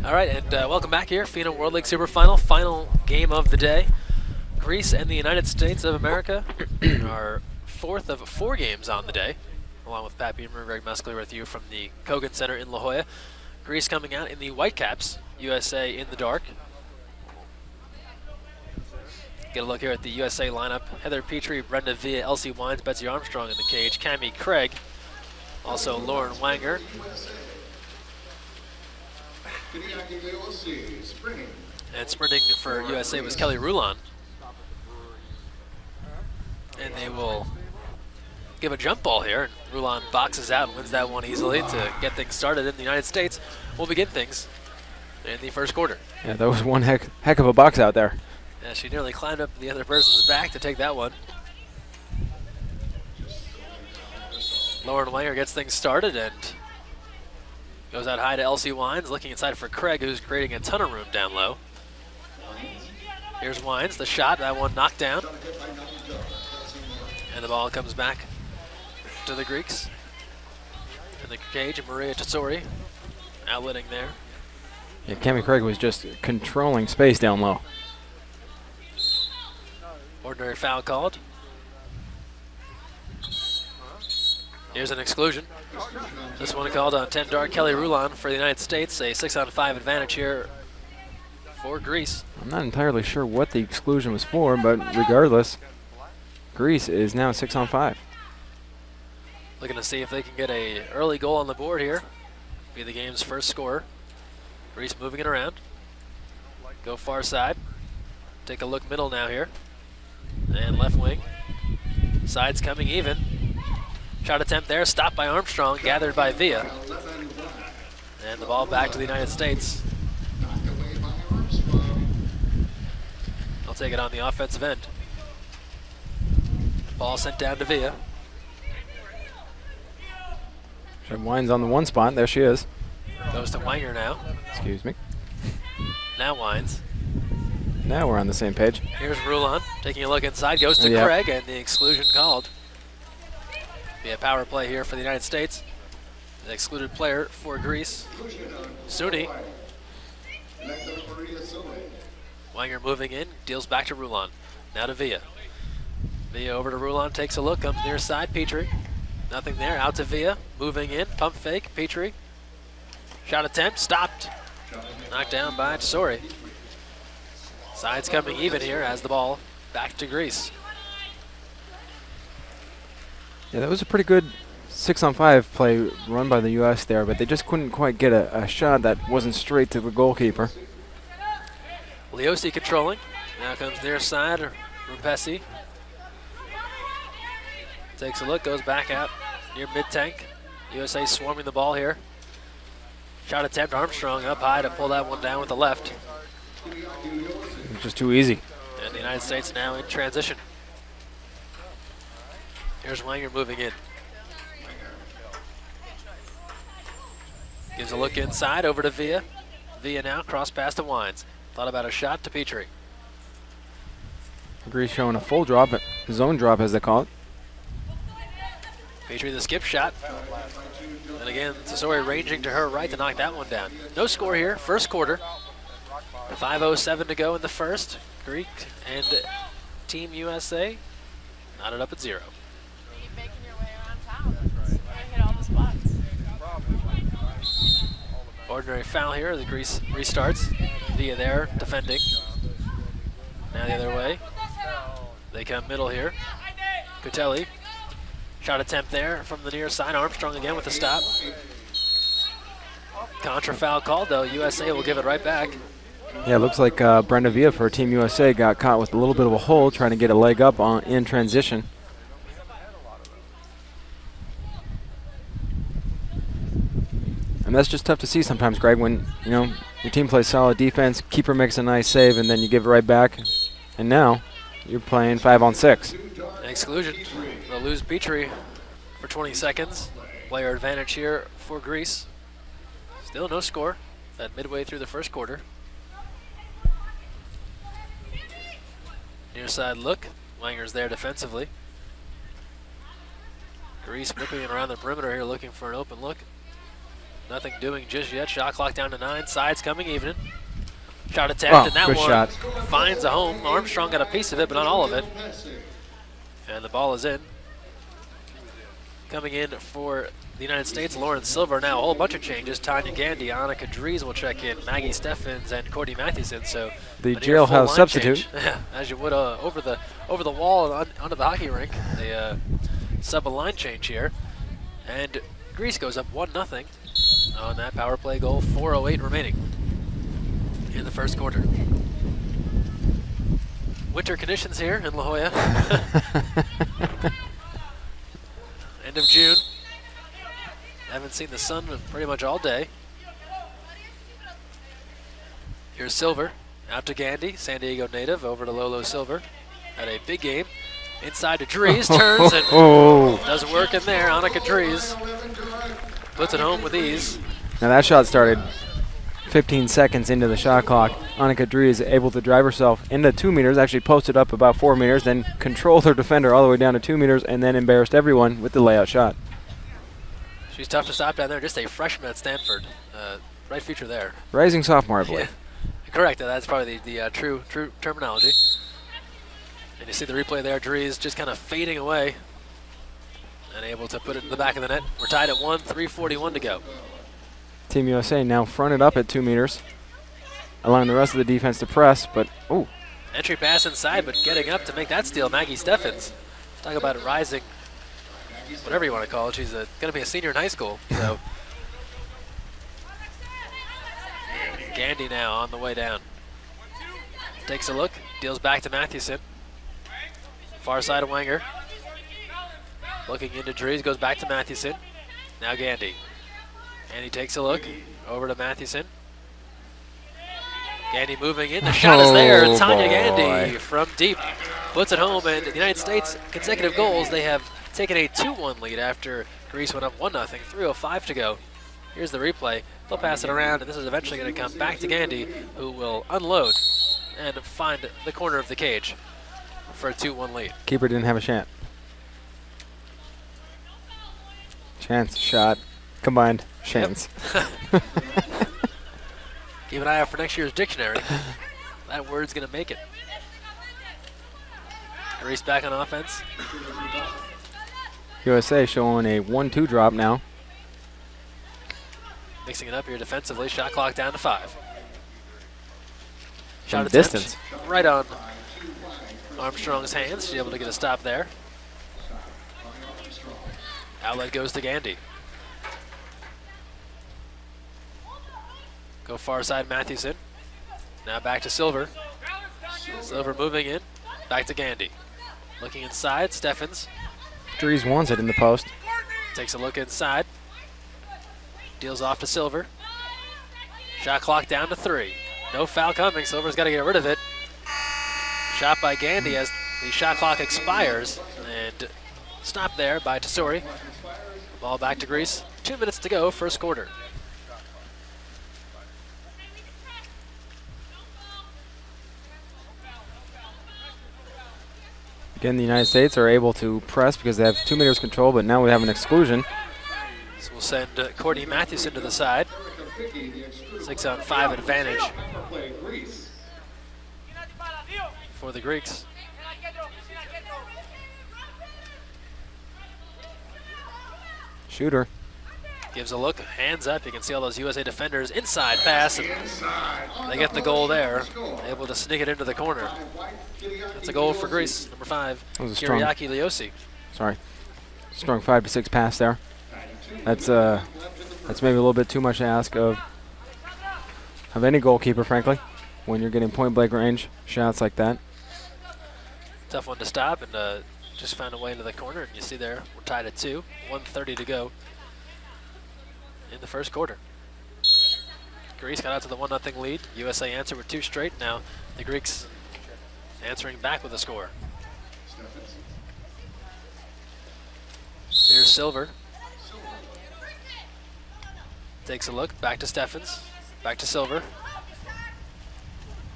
All right, and welcome back here, FINA World League Super final game of the day. Greece and the United States of America are fourth of 4 games on the day, along with Pat Beamer, Greg Muscler with you from the Kogan Center in La Jolla. Greece coming out in the white caps, USA in the dark. Get a look here at the USA lineup. Heather Petrie, Brenda Villa, Elsie Wines, Betsy Armstrong in the cage, Cammie Craig, also Lauren Wanger. And sprinting for USA was Kelly Rulon. And they will give a jump ball here. And Rulon boxes out and wins that one easily to get things started in the United States. We'll begin things in the first quarter. Yeah, that was one heck of a box out there. Yeah, she nearly climbed up the other person's back to take that one. Lauren Wanger gets things started and goes out high to Elsie Wines, looking inside for Craig, who's creating a ton of room down low. Here's Wines, the shot, that one knocked down. And the ball comes back to the Greeks. In the cage, Maria Tesori outletting there. Yeah, Cammie Craig was just controlling space down low. Ordinary foul called. Here's an exclusion. This one called on 10 dart Kelly Rulon for the United States. A 6-on-5 advantage here for Greece. I'm not entirely sure what the exclusion was for, but regardless, Greece is now 6-on-5. Looking to see if they can get an early goal on the board here. Be the game's first scorer. Greece moving it around. Go far side. Take a look middle now here. And left wing. Sides coming even. Shot attempt there, stopped by Armstrong, gathered by Villa. And the ball back to the United States. I'll take it on the offensive end. Ball sent down to Villa. She winds on the one spot, there she is. Goes to Wanger now. Excuse me. Now Wines. Now we're on the same page. Here's Rulon, taking a look inside, goes to Craig, and the exclusion called. Be a power play here for the United States. The excluded player for Greece, Suni. Wanger moving in, deals back to Rulon. Now to Villa. Villa over to Rulon, takes a look, comes near side, Petrie. Nothing there, out to Villa, moving in, pump fake, Petrie. Shot attempt, stopped. Knocked down by Tesori. Sides coming even here as the ball back to Greece. Yeah, that was a pretty good 6-on-5 play run by the U.S. there, but they just couldn't quite get a shot that wasn't straight to the goalkeeper. Leosi controlling. Now comes near side, Rupesi. Takes a look, goes back out near mid-tank. USA swarming the ball here. Shot attempt, Armstrong up high to pull that one down with the left. It was just too easy. And the United States now in transition. Here's Wanger moving in. Gives a look inside, over to Villa. Villa now, cross pass to Wines. Thought about a shot to Petrie. Greece showing a full drop, zone drop as they call it. Petrie the skip shot. And again, Tesori ranging to her right to knock that one down. No score here, first quarter. 5:07 to go in the first. Greek and Team USA knotted up at 0. Making your way around town. You're gonna hit all the spots. Ordinary foul here. The Greece restarts. Villa there defending. Now the other way. They come middle here. Cutelli. Shot attempt there from the near side. Armstrong again with the stop. Contra foul called though. USA will give it right back. Yeah, it looks like Brenda Villa for Team USA got caught with a little bit of a hole trying to get a leg up in transition. And that's just tough to see sometimes, Greg, when your team plays solid defense, keeper makes a nice save, and then you give it right back. And now you're playing 5-on-6. Exclusion. They'll lose Petrie for 20 seconds. Player advantage here for Greece. Still no score at midway through the first quarter. Near side look. Wanger's there defensively. Grease whipping it around the perimeter here, looking for an open look. Nothing doing just yet. Shot clock down to 9. Sides coming even. Shot attempt, and that good one shot. finds a home. Armstrong got a piece of it, but not all of it. And the ball is in. Coming in for the United States, Lauren Silver. Now a whole bunch of changes. Tanya Gandy, Annika Dries will check in, Maggie Steffens, and Courtney Mathewson. So the jailhouse substitute. As you would over the wall and onto the hockey rink. They sub a line change here. And Greece goes up 1-0 on that power play goal. 4:08 remaining in the first quarter. Winter conditions here in La Jolla. End of June. Haven't seen the sun pretty much all day. Here's Silver, out to Gandy, San Diego native, over to Lolo Silver. Had a big game. Inside to Dries, turns and doesn't work in there. Annika Dries puts it home with ease. Now that shot started 15 seconds into the shot clock. Annika Dries able to drive herself into 2 meters, actually posted up about 4 meters, then controlled her defender all the way down to 2 meters, and then embarrassed everyone with the layout shot. She's tough to stop down there. Just a freshman at Stanford. Bright future there. Rising sophomore, I believe. Yeah. Correct. That's probably the true terminology. And you see the replay there. Dries just kind of fading away and able to put it in the back of the net. We're tied at 1, 3:41 to go. Team USA now fronted up at 2 meters, allowing the rest of the defense to press, but Entry pass inside, but getting up to make that steal, Maggie Steffens. Talk about it rising, whatever you want to call it. She's going to be a senior in high school. So Gandy now on the way down. Takes a look, deals back to Mathewson. Far side of Wenger. Looking into Dries, goes back to Mathewson. Now Gandy. And he takes a look over to Mathewson. Gandy moving in. The shot is there. Tanya Gandy from deep puts it home. And the United States, consecutive goals. They have taken a 2-1 lead after Greece went up 1-0. 3:05 to go. Here's the replay. They'll pass it around, and this is eventually going to come back to Gandy, who will unload and find the corner of the cage for a 2-1 lead. keeper didn't have a chance. Shot, combined, chance. Yep. Keep an eye out for next year's dictionary. That word's going to make it. Greece back on offense. USA showing a 1-2 drop now. Mixing it up here defensively. Shot clock down to 5. Shot attempt Distance. right on Armstrong's hands. She's able to get a stop there. Outlet goes to Gandy. Go far side, Mathewson. Now back to Silver. Silver moving in. Back to Gandy. Looking inside, Steffens. Dries wants it in the post. Takes a look inside. Deals off to Silver. Shot clock down to 3. No foul coming. Silver's got to get rid of it. Shot by Gandy as the shot clock expires. And stopped there by Tesori. Ball back to Greece. 2 minutes to go, first quarter. Again, the United States are able to press because they have 2 meters control, but now we have an exclusion. So we'll send Courtney Mathewson to the side. 6-on-5 advantage for the Greeks. Shooter. Gives a look, hands up. You can see all those USA defenders. Inside pass, and they get the goal there. Able to sneak it into the corner. That's a goal for Greece, number 5, That was a strong, Kyriaki Leosi. strong 5 to 6 pass there. That's maybe a little bit too much to ask of any goalkeeper, frankly, when you're getting point blank range shots like that. Tough one to stop, and just found a way into the corner. And you see there, we're tied at 2. 1:30 to go in the first quarter. Greece got out to the 1-0 lead. USA answered with 2 straight. Now the Greeks answering back with a score. Here's Silver. Takes a look, back to Steffens, back to Silver.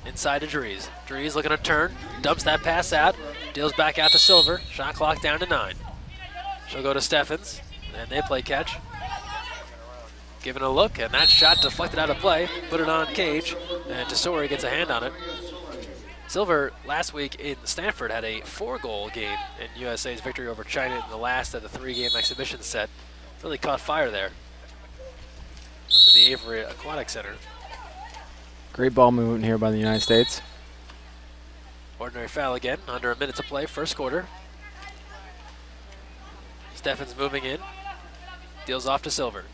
Inside to Dries. Dries looking to turn, dumps that pass out, deals back out to Silver. Shot clock down to 9. She'll go to Steffens, and they play catch. Giving a look, and that shot deflected out of play. Put it on Cage, and Tesori gets a hand on it. Silver last week in Stanford had a 4-goal game in USA's victory over China in the last of the 3-game exhibition set. Really caught fire there at the Avery Aquatic Center. Great ball movement here by the United States. Ordinary foul again, under a minute to play, first quarter. Steffens moving in, deals off to Silver.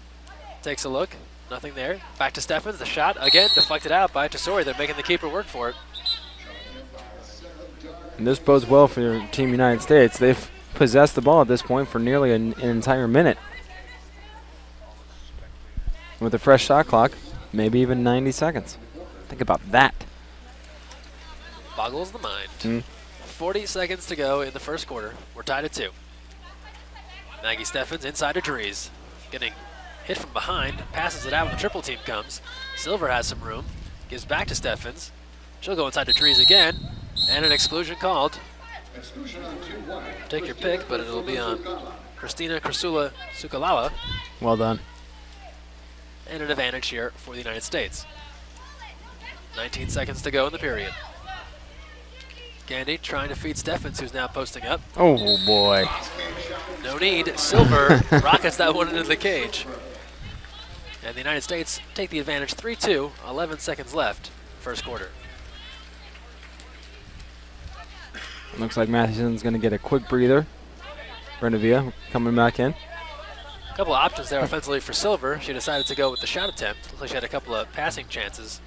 Takes a look, nothing there. Back to Steffens, the shot, again, deflected out by Tesori. They're making the keeper work for it. And this bodes well for your Team United States. They've possessed the ball at this point for nearly an entire minute. With a fresh shot clock, maybe even 90 seconds. Think about that. Boggles the mind. 40 seconds to go in the first quarter. We're tied at 2. Maggie Steffens inside to Dries. Getting hit from behind, passes it out when the triple team comes. Silver has some room, gives back to Steffens. She'll go inside to Dries again, and an exclusion called. Take your pick, but it'll be on Christina Krasula Sukalawa. Well done. And an advantage here for the United States. 19 seconds to go in the period. Gandy trying to feed Steffens, who's now posting up. Oh boy. No need. Silver rockets that one into the cage. And the United States take the advantage 3-2, 11 seconds left, first quarter. Looks like Matheson's going to get a quick breather. Renavia coming back in. A couple of options there offensively for Silver. She decided to go with the shot attempt. Looks like she had a couple of passing chances.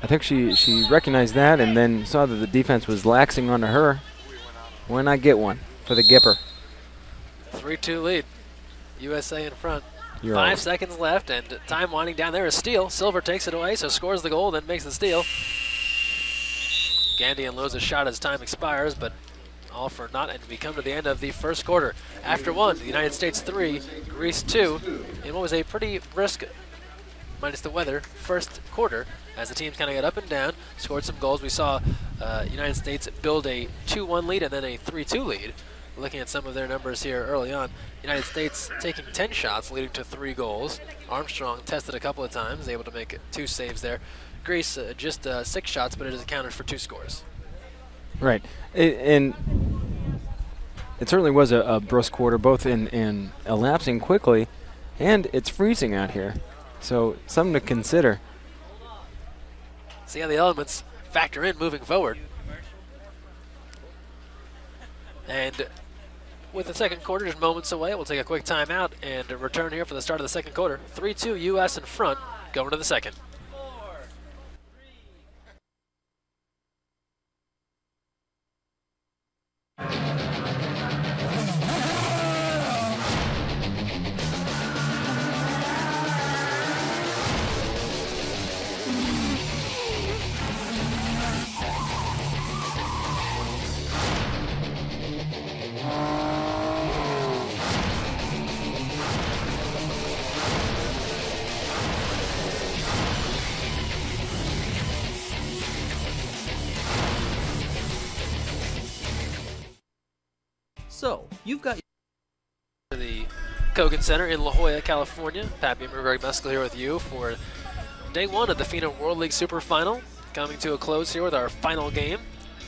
I think she recognized that and then saw that the defense was laxing onto her. Why not get one for the Gipper? 3-2 lead. USA in front. You're 5 seconds left and time winding down there. A steal. Silver takes it away, so scores the goal, then makes the steal. Gandy unloads a shot as time expires, but all for naught, and we come to the end of the first quarter. After one, the United States 3, Greece 2, in what was a pretty brisk, minus the weather, first quarter, as the teams kind of got up and down, scored some goals. We saw United States build a 2-1 lead and then a 3-2 lead. Looking at some of their numbers here early on, United States taking 10 shots, leading to 3 goals. Armstrong tested a couple of times, able to make 2 saves there. Greece just 6 shots, but it has accounted for 2 scores. Right, and it certainly was a brisk quarter, both in elapsing quickly, and it's freezing out here, so something to consider. See how the elements factor in moving forward. And with the second quarter just moments away, we'll take a quick timeout and return here for the start of the second quarter. 3-2 U.S. in front, going to the second. So, you've got The Kogan Center in La Jolla, California. Pat Beamer, Greg Meskel here with you for day 1 of the FINA World League Super Final. Coming to a close here with our final game.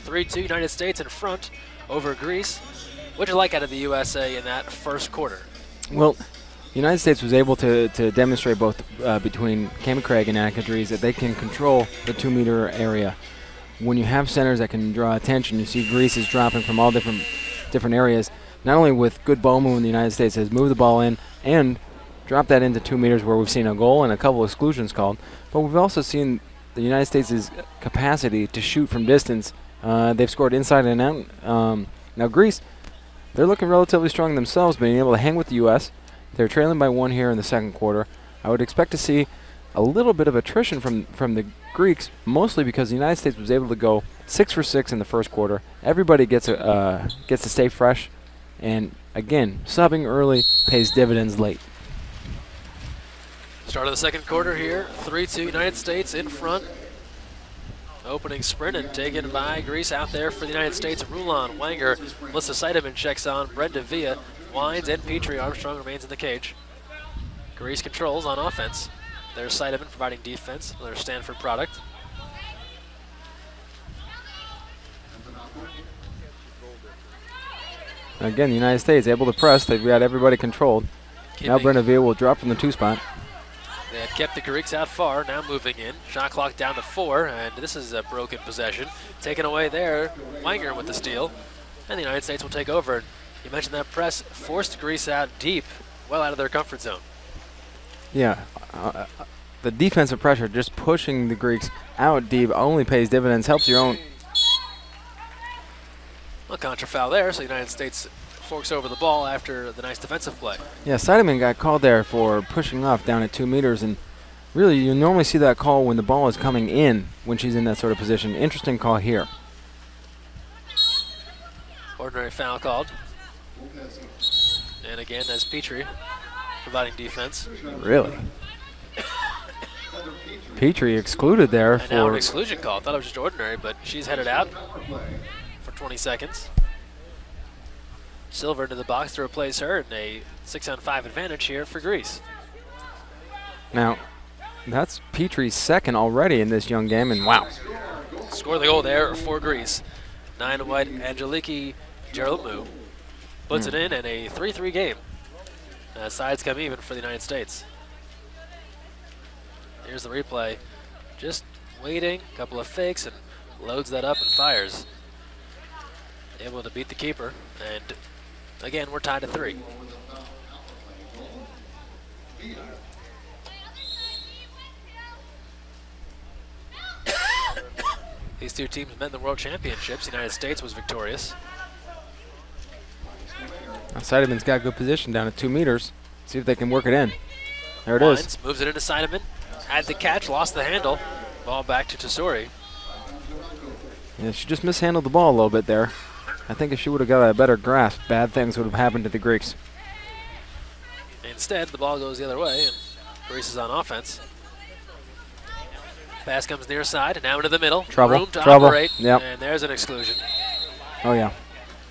3-2 United States in front over Greece. What'd you like out of the USA in that first quarter? Well, the United States was able to demonstrate both between Cami Craig and Annika Dries that they can control the 2-meter area. When you have centers that can draw attention, you see Greece is dropping from all different areas. Not only with good ball movement, the United States has moved the ball in and dropped that into 2 meters where we've seen a goal and a couple exclusions called, but we've also seen the United States' capacity to shoot from distance. They've scored inside and out. Now Greece, they're looking relatively strong themselves, being able to hang with the U.S. They're trailing by 1 here in the second quarter. I would expect to see a little bit of attrition from the Greeks, mostly because the United States was able to go 6 for 6 in the first quarter. Everybody gets to stay fresh, and again, subbing early pays dividends late. Start of the second quarter here, 3-2 United States in front Opening sprint and taken by Greece out there for the United States. Rulon, Wanger, Melissa Seidemann checks on. Brenda Villa, Wines, and Petrie. Armstrong remains in the cage. Greece controls on offense. There's Seidemann providing defense. Another Stanford product. Again, the United States able to press. They've got everybody controlled. Now Brenda Villa will drop from the 2 spot. They had kept the Greeks out far, now moving in. Shot clock down to 4, and this is a broken possession. Taken away there, Wanger with the steal, and the United States will take over. You mentioned that press forced Greece out deep, well out of their comfort zone. Yeah, the defensive pressure, just pushing the Greeks out deep, only pays dividends, helps your own. A contra foul there, so the United States forks over the ball after the nice defensive play. Yeah, Seidemann got called there for pushing off down at 2 meters, and really you normally see that call when the ball is coming in when she's in that sort of position. Interesting call here. Ordinary foul called. And again, as Petrie providing defense. Really? Petrie excluded there and now an for exclusion call. I thought it was just ordinary, but she's headed out for 20 seconds. Silver into the box to replace her, and a 6-on-5 advantage here for Greece. Now, that's Petrie's second already in this young game, and wow. Score the goal there for Greece. 9 white Angeliki Geraldmu puts it in, and a 3-3 game. Sides come even for the United States. Here's the replay. Just waiting, a couple of fakes, and loads that up and fires. Able to beat the keeper, and again, we're tied at 3. These two teams met in the World Championships. The United States was victorious. Seidemann's got good position down at 2 meters. See if they can work it in. There it Wines is. moves it into Seidemann. Had the catch, lost the handle. Ball back to Tesori. Yeah, she just mishandled the ball a little bit there. I think if she would have got a better grasp, bad things would have happened to the Greeks. Instead, the ball goes the other way, and Greece is on offense. Pass comes near side, and now into the middle. Trouble, Room to trouble. operate, Yep. and there's an exclusion. Oh, yeah.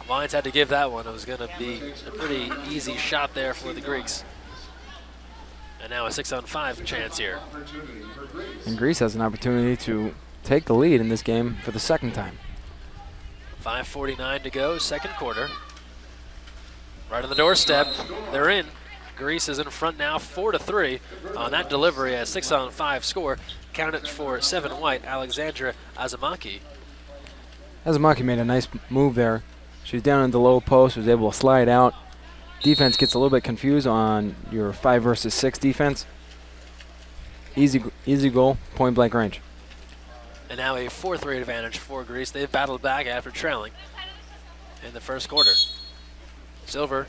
Wines had to give that one. It was going to be a pretty easy shot there for the Greeks. And now a 6-on-5 chance here. And Greece has an opportunity to take the lead in this game for the second time. 5:49 to go, second quarter. Right on the doorstep, they're in. Greece is in front now, 4-3 on that delivery. A 6-on-5 score, counted for 7 white, Alexandra Azamaki. Azamaki made a nice move there. She's down in the low post, was able to slide out. Defense gets a little bit confused on your 5 versus 6 defense. Easy goal, point blank range. And now a 4-3 advantage for Greece. They've battled back after trailing in the first quarter. Silver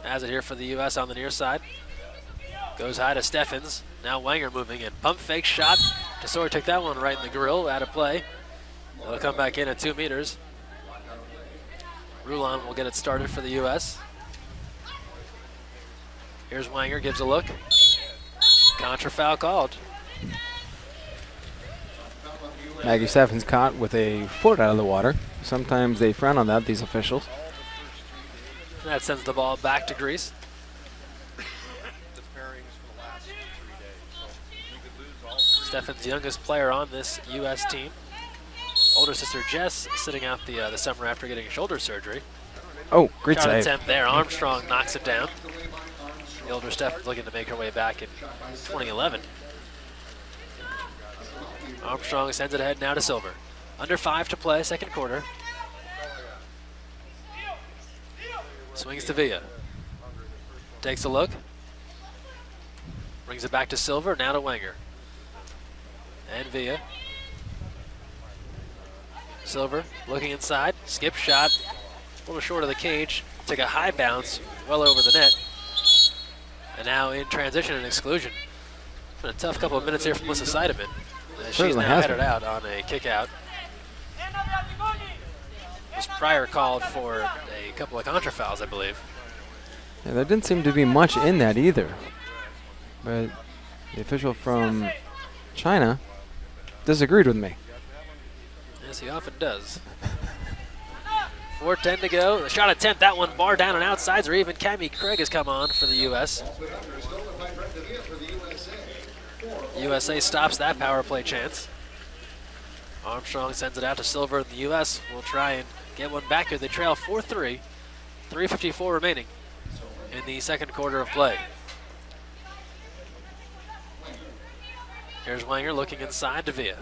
has it here for the U.S. on the near side. Goes high to Steffens. Now Wanger moving in. Pump fake shot. Tesori took that one right in the grill, out of play. It'll come back in at 2 meters. Rulon will get it started for the U.S. Here's Wanger, gives a look. Contra foul called. Maggie Steffens caught with a foot out of the water. Sometimes they frown on that, these officials. That sends the ball back to Greece. Steffens' youngest player on this U.S. team. Older sister Jess sitting out the summer after getting shoulder surgery. Oh, great Shot save. attempt there. Armstrong knocks it down. The older Steffens looking to make her way back in 2011. Armstrong sends it ahead now to Silver. Under 5 to play, second quarter. Swings to Villa. Takes a look. Brings it back to Silver, now to Wanger. And Villa. Silver looking inside. Skip shot. A little short of the cage. Took a high bounce well over the net. And now in transition and exclusion. Been a tough couple of minutes here from Melissa Seidemann. She's now headed out on a kick out. Was prior called for a couple of contra fouls, I believe. Yeah, there didn't seem to be much in that either. But the official from China disagreed with me. Yes, he often does. 4:10 to go. The shot attempt, that one bar down and outsides, or even Cammie Craig has come on for the U.S. USA stops that power play chance. Armstrong sends it out to Silver, and the U.S. will try and get one back here. They trail 4-3, 3:54 remaining in the second quarter of play. Here's Wanger looking inside to Villa.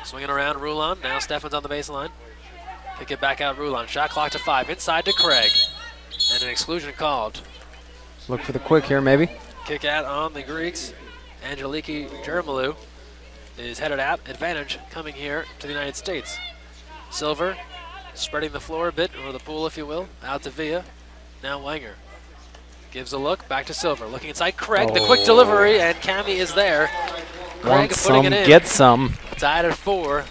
Swinging around Rulon, now Steffens on the baseline. Kick it back out Rulon, shot clock to 5, inside to Craig. And an exclusion called. Look for the quick here, maybe. Kick out on the Greeks. Angeliki Jermalu is headed out. Advantage coming here to the United States. Silver spreading the floor a bit, or the pool if you will, out to Villa. Now Wanger gives a look, back to Silver. Looking inside Craig, the quick delivery, and Cammie is there. Craig putting it in. Get some. Tied at 4.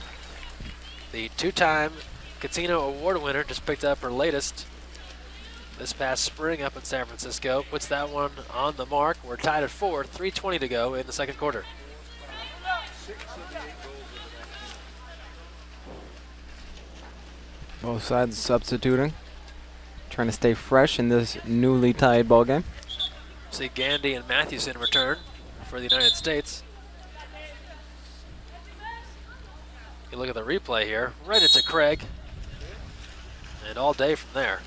The two-time Catino Award winner just picked up her latest this past spring up in San Francisco. Puts that one on the mark. We're tied at 4, 3:20 to go in the second quarter. Both sides substituting, trying to stay fresh in this newly tied ball game. See Gandy and Mathewson return for the United States. You look at the replay here, right into Craig, and all day from there.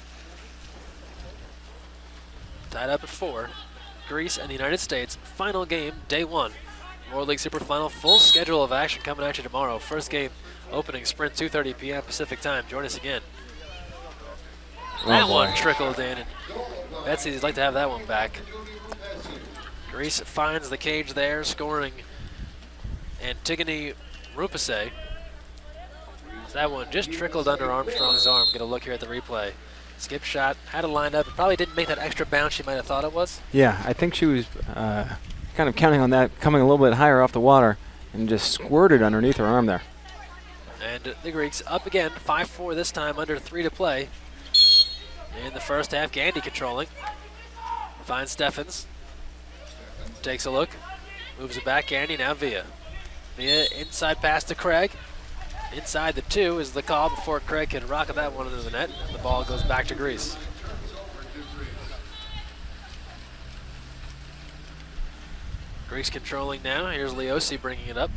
Tied up at 4. Greece and the United States, final game, day 1. World League Super Final, full schedule of action coming at you tomorrow. First game, opening sprint, 2:30 p.m. Pacific time. Join us again. That one trickled in, and Betsy's like to have that one back. Greece finds the cage there, scoring Antigone Rupase. That one just trickled under Armstrong's arm. Get a look here at the replay. Skip shot, had it lined up. It probably didn't make that extra bounce she might have thought it was. Yeah, I think she was kind of counting on that coming a little bit higher off the water and just squirted underneath her arm there. And the Greeks up again, 5-4 this time, under 3 to play. In the first half, Gandy controlling. Finds Steffens. Takes a look. Moves it back, Gandy, now Villa. Villa inside pass to Craig. Inside the 2 is the call before Craig can rocket that one into the net. And the ball goes back to Greece. Greece controlling now. Here's Leosi bringing it up.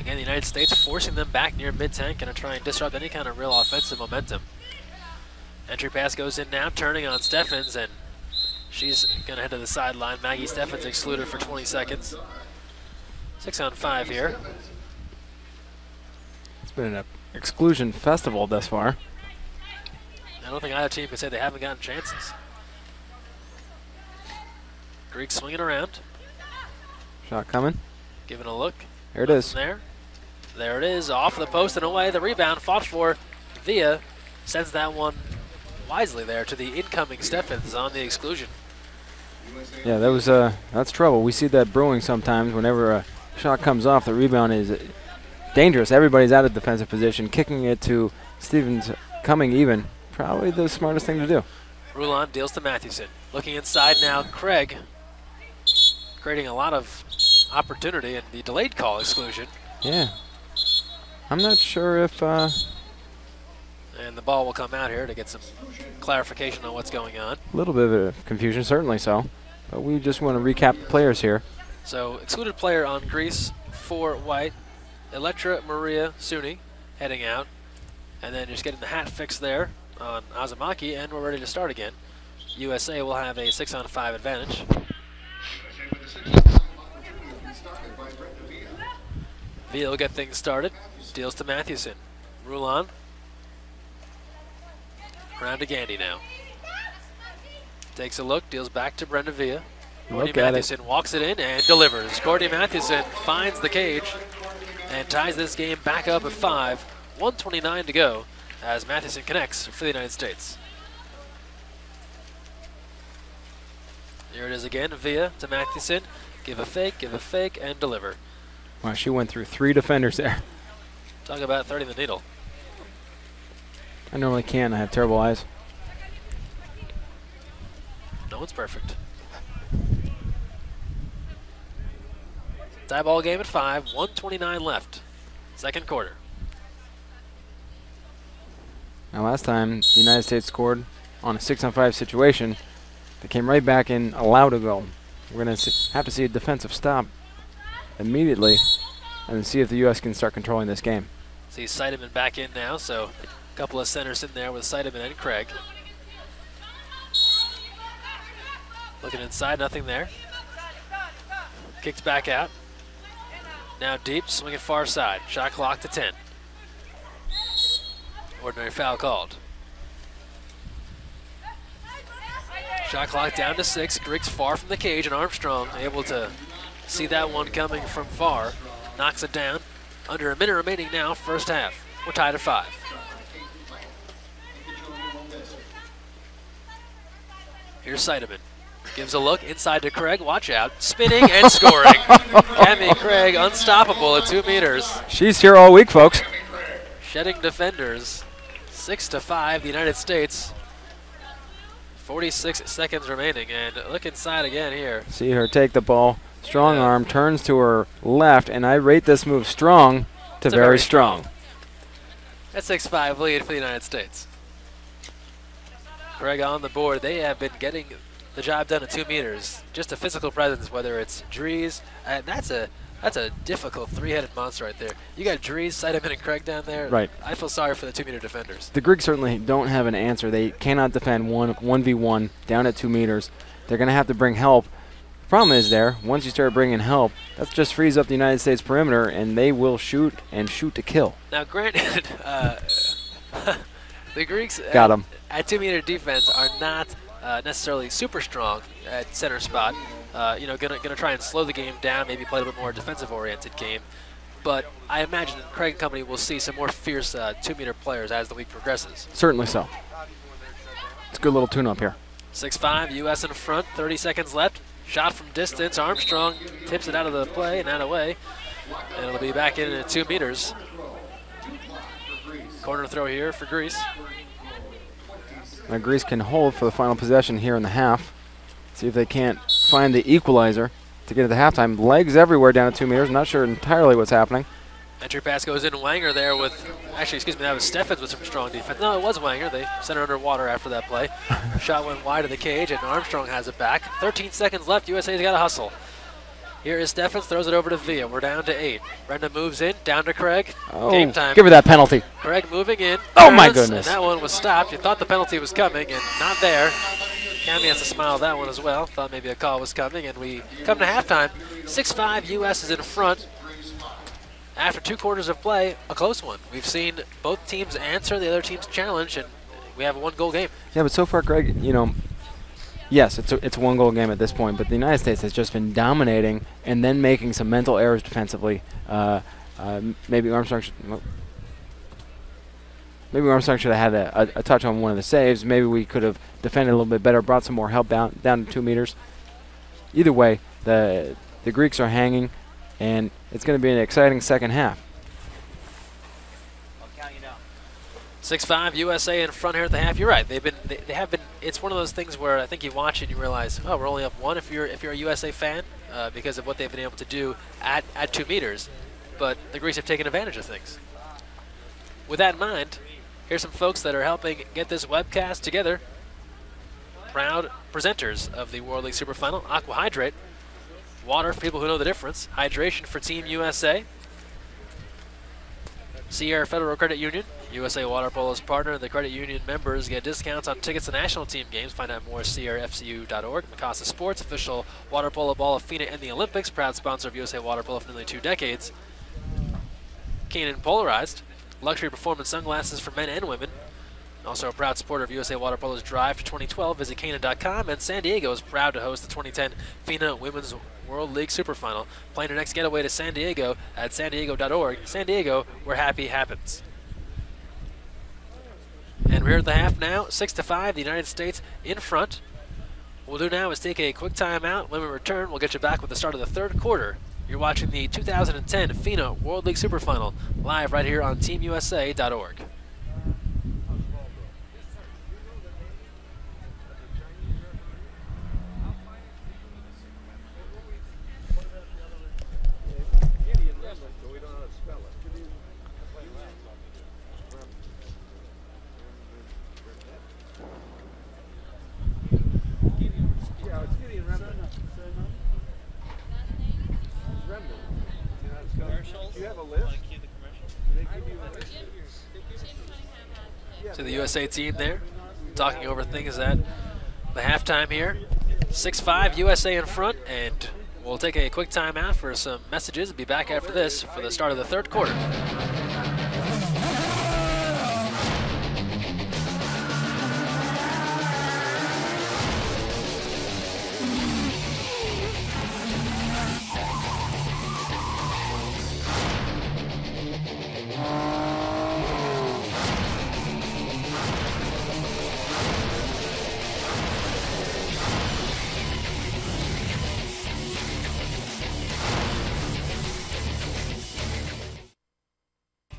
Again, the United States forcing them back near mid-tank, going to try and disrupt any kind of real offensive momentum. Entry pass goes in now, turning on Steffens, and she's going to head to the sideline. Maggie Steffens excluded for 20 seconds. 6 on 5 here. It's been an exclusion festival thus far. I don't think either team can say they haven't gotten chances. Greeks swinging around. Shot coming. Giving a look. There it is. There it is, off the post and away. The rebound fought for Villa. Sends that one wisely there to the incoming Steffens on the exclusion. Yeah, that was that's trouble. We see that brewing sometimes. Whenever a shot comes off, the rebound is dangerous. Everybody's out of defensive position. Kicking it to Stevens, coming even. Probably the smartest thing to do. Rulon deals to Mathewson. Looking inside now, Craig. Creating a lot of opportunity and the delayed call exclusion. Yeah. I'm not sure if... and the ball will come out here to get some clarification on what's going on. A little bit of confusion, certainly so. But we just want to recap the players here. So, excluded player on Greece for White. Electra Maria Suni heading out. And then just getting the hat fixed there on Azumaki, and we're ready to start again. USA will have a 6 on 5 advantage. Villa will get things started. Deals to Mathewson. Rulon. Around to Gandy now. Takes a look, deals back to Brenda Villa. Courtney Mathewson walks it in and delivers. Courtney Mathewson finds the cage and ties this game back up at 5. 1:29 to go as Mathewson connects for the United States. Here it is again, Villa to Mathewson. Give a fake, and deliver. Wow, she went through 3 defenders there. Talk about threading the needle. I normally can't. I have terrible eyes. No one's perfect. Tie ball game at 5, 1:29 left. Second quarter. Now last time the United States scored on a 6-on-5 situation, they came right back and allowed a goal. We're going to have to see a defensive stop immediately and see if the U.S. can start controlling this game. See Seidemann back in now, so a couple of centers in there with Seidemann and Craig. Looking inside, nothing there. Kicked back out. Now deep, swinging far side. Shot clock to 10. Ordinary foul called. Shot clock down to 6. Griggs far from the cage, and Armstrong able to see that one coming from far. Knocks it down. Under a minute remaining now, first half. We're tied at 5. Here's Seidemann. Gives a look inside to Craig. Watch out. Spinning and scoring. Cammy Craig unstoppable at 2 meters. She's here all week, folks. Shedding defenders. 6-5, the United States. 46 seconds remaining, and look inside again here. See her take the ball. Strong arm, turns to her left, and I rate this move strong to very strong. That's 6-5 lead for the United States. Craig on the board. They have been getting the job done at 2 meters. Just a physical presence, whether it's Dries. That's a difficult three-headed monster right there. You got Dries, Seidemann, and Craig down there. Right. I feel sorry for the 2 meter defenders. The Greeks certainly don't have an answer. They cannot defend 1v1 down at 2 meters. They're going to have to bring help. Problem is there, once you start bringing help, that just frees up the United States perimeter, and they will shoot and shoot to kill. Now, granted, the Greeks Got 'em. At 2 meter defense are not necessarily super strong at center spot. Gonna try and slow the game down, maybe play a little bit more defensive-oriented game. But I imagine Craig and company will see some more fierce 2 meter players as the week progresses. Certainly so. It's a good little tune-up here. 6-5, U.S. in front, 30 seconds left. Shot from distance, Armstrong tips it out of the play and out away. And it'll be back in at 2 meters. Corner throw here for Greece. Now Greece can hold for the final possession here in the half. See if they can't find the equalizer to get at the halftime. Legs everywhere down at 2 meters. Not sure entirely what's happening. Entry pass goes in. Wanger there with, actually, excuse me, that was Steffens with some strong defense. No, it was Wanger. They sent her underwater after that play. Shot went wide of the cage, and Armstrong has it back. 13 seconds left. USA's got to hustle. Here is Steffens, throws it over to Villa. We're down to 8. Brenda moves in, down to Craig. Oh, game time. Give her that penalty. Craig moving in. Oh, my goodness. And that one was stopped. You thought the penalty was coming, and not there. Cammy has to smile at that one as well. Thought maybe a call was coming, and we come to halftime. 6-5, U.S. is in front. After 2 quarters of play, a close one. We've seen both teams answer the other team's challenge, and we have a 1-goal game. Yeah, but so far, Greg, yes, it's a 1-goal game at this point, but the United States has just been dominating and then making some mental errors defensively. Maybe Armstrong should have had a touch on one of the saves. Maybe we could have defended a little bit better, brought some more help down to 2 meters. Either way, the Greeks are hanging, and it's going to be an exciting second half. 6-5, USA in front here at the half. You're right. They have been. It's one of those things where I think you watch it and you realize, oh, we're only up 1 if you're a USA fan because of what they've been able to do at 2 meters. But the Greeks have taken advantage of things. With that in mind, here's some folks that are helping get this webcast together. Proud presenters of the World League Super Final. Aqua Hydrate. Water for people who know the difference. Hydration for Team USA. Sierra Federal Credit Union. USA Water Polo's partner. The credit union members get discounts on tickets to national team games. Find out more at sierrafcu.org. Mikasa Sports, official water polo ball of FINA and the Olympics. Proud sponsor of USA Water Polo for nearly 2 decades. Kanan Polarized. Luxury performance sunglasses for men and women. Also a proud supporter of USA Water Polo's Drive to 2012. Visit Kanan.com. And San Diego is proud to host the 2010 FINA Women's World League Super Final. Plan your next getaway to San Diego at sandiego.org. San Diego, where happy happens. And we're at the half now, 6-5, the United States in front. What we'll do now is take a quick timeout. When we return, we'll get you back with the start of the 3rd quarter. You're watching the 2010 FINA World League Super Final live right here on teamusa.org. to the USA team there, talking over things at the halftime here. 6-5 USA in front, and we'll take a quick timeout for some messages and be back after this for the start of the third quarter.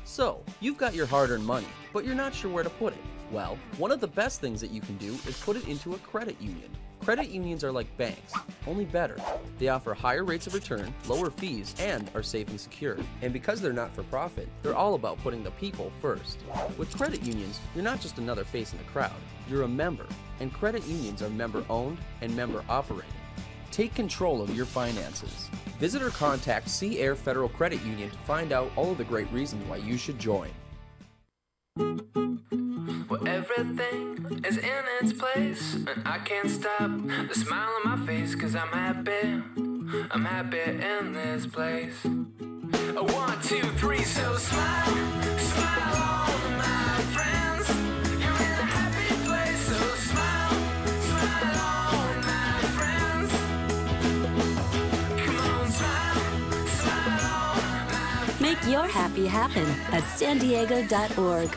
So, you've got your hard-earned money, but you're not sure where to put it. Well, one of the best things that you can do is put it into a credit union. Credit unions are like banks, only better. They offer higher rates of return, lower fees, and are safe and secure. And because they're not for profit, they're all about putting the people first. With credit unions, you're not just another face in the crowd, you're a member. And credit unions are member-owned and member-operated. Take control of your finances. Visit or contact Sea Air Federal Credit Union to find out all of the great reasons why you should join. Well, everything is in its place, and I can't stop the smile on my face, 'cause I'm happy in this place. 1, 2, 3, so smile, smile on my friends. You're in a happy place, so smile, smile on my friends. Come on, smile, smile on my friends. Make your happy happen at sandiego.org.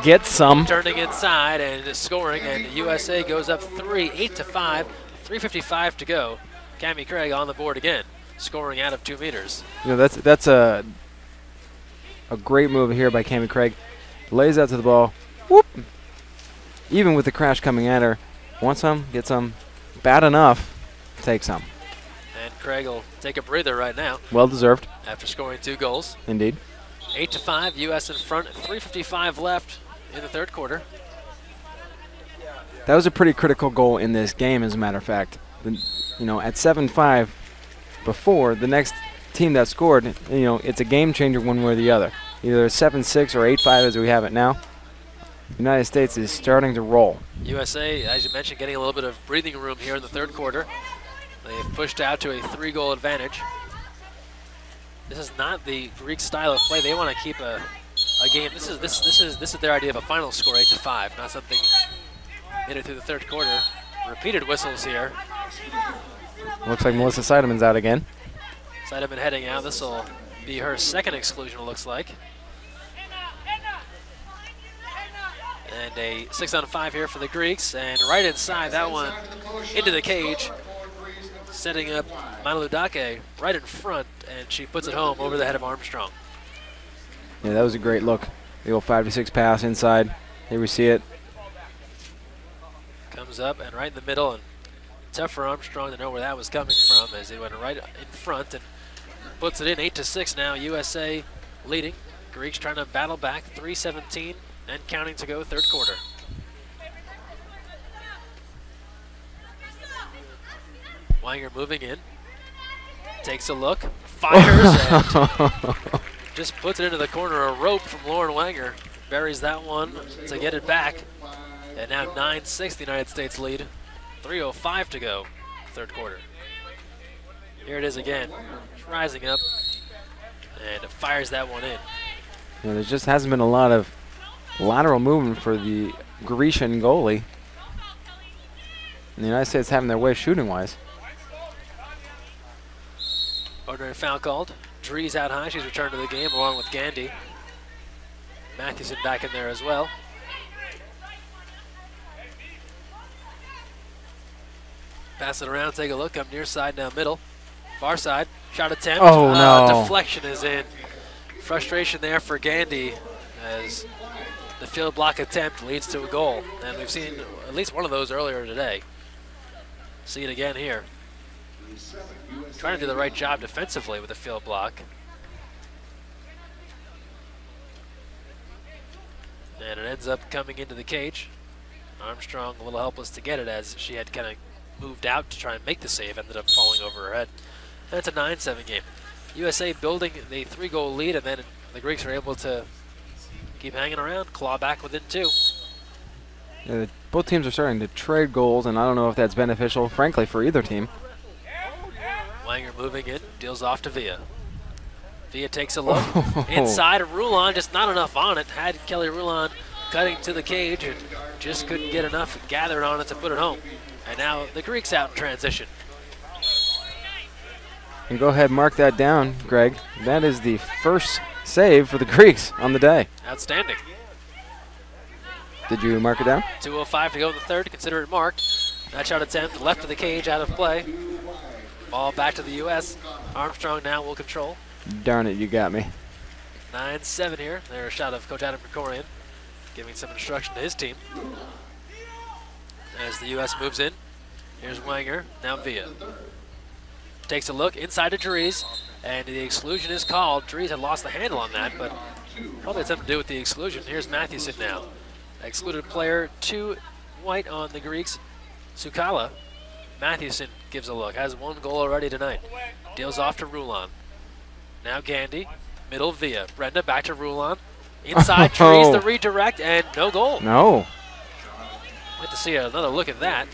Get some. Turning inside and scoring, and USA goes up 3, 8-5, 3:55 to go. Cammie Craig on the board again, scoring out of 2 meters. You know, that's a great move here by Cammie Craig. Lays out to the ball. Whoop. Even with the crash coming at her. Want some? Get some. Bad enough. Take some. And Craig will take a breather right now. Well deserved. After scoring 2 goals. Indeed. 8-5, U.S. in front, 3:55 left in the third quarter. That was a pretty critical goal in this game, as a matter of fact. You know, at 7-5 before, the next team that scored, you know, it's a game changer one way or the other. Either 7-6 or 8-5 as we have it now. United States is starting to roll. USA, as you mentioned, getting a little bit of breathing room here in the third quarter. They've pushed out to a 3-goal advantage. This is not the Greek style of play. They want to keep a game. This is their idea of a final score, 8-5, not something minute through the third quarter. Repeated whistles here. Looks like Melissa Seideman's out again. Seideman heading out. This will be her second exclusion, it looks like. And a 6-on-5 here for the Greeks, and right inside that one into the cage, setting up Manaludake right in front, and she puts it home over the head of Armstrong. Yeah, that was a great look. The old 5-6 pass inside. Here we see it. Comes up and right in the middle, and tough for Armstrong to know where that was coming from as it went right in front and puts it in. 8-6 now, USA leading. Greeks trying to battle back, 3:17 and counting to go, third quarter. Wanger moving in, takes a look, fires, and just puts it into the corner. A rope from Lauren Wanger buries that one to get it back. And now 9-6, the United States lead. 3:05 to go, third quarter. Here it is again, rising up, and fires that one in. Yeah, there just hasn't been a lot of lateral movement for the Grecian goalie. And the United States having their way shooting-wise. Ordinary foul called. Drees out high. She's returned to the game along with Gandy. Mathewson back in there as well. Pass it around, take a look. Up near side, now middle. Far side. Shot attempt. Oh, no. Deflection is in. Frustration there for Gandy as the field block attempt leads to a goal. And we've seen at least one of those earlier today. See it again here. Trying to do the right job defensively with the field block. And it ends up coming into the cage. Armstrong a little helpless to get it as she had kind of moved out to try and make the save, ended up falling over her head. And it's a 9-7 game. USA building the 3-goal lead, and then the Greeks are able to keep hanging around, claw back within 2. Yeah, both teams are starting to trade goals, and I don't know if that's beneficial, frankly, for either team. Wanger moving in, deals off to Villa. Villa takes a look. Inside of Rulon, just not enough on it. Had Kelly Rulon cutting to the cage and just couldn't get enough gathered on it to put it home. And now the Greeks out in transition. And go ahead, mark that down, Greg. That is the first save for the Greeks on the day. Outstanding. Did you mark it down? 2:05 to go in the third. Consider it marked. That shot attempt left of the cage, out of play. Ball back to the U.S. Armstrong now will control. Darn it, you got me. 9-7 here. There's a shot of Coach Adam Krikorian giving some instruction to his team. As the U.S. moves in, here's Wanger, now Villa. Takes a look inside to Dries, and the exclusion is called. Dries had lost the handle on that, but probably had something to do with the exclusion. Here's Mathewson now. Excluded player, 2 white on the Greeks. Sukala. Mathewson gives a look, has 1 goal already tonight. Deals off to Rulon. Now Gandy, middle Villa. Brenda back to Rulon. Inside Dries, the redirect, and no goal. No. Get to see another look at that,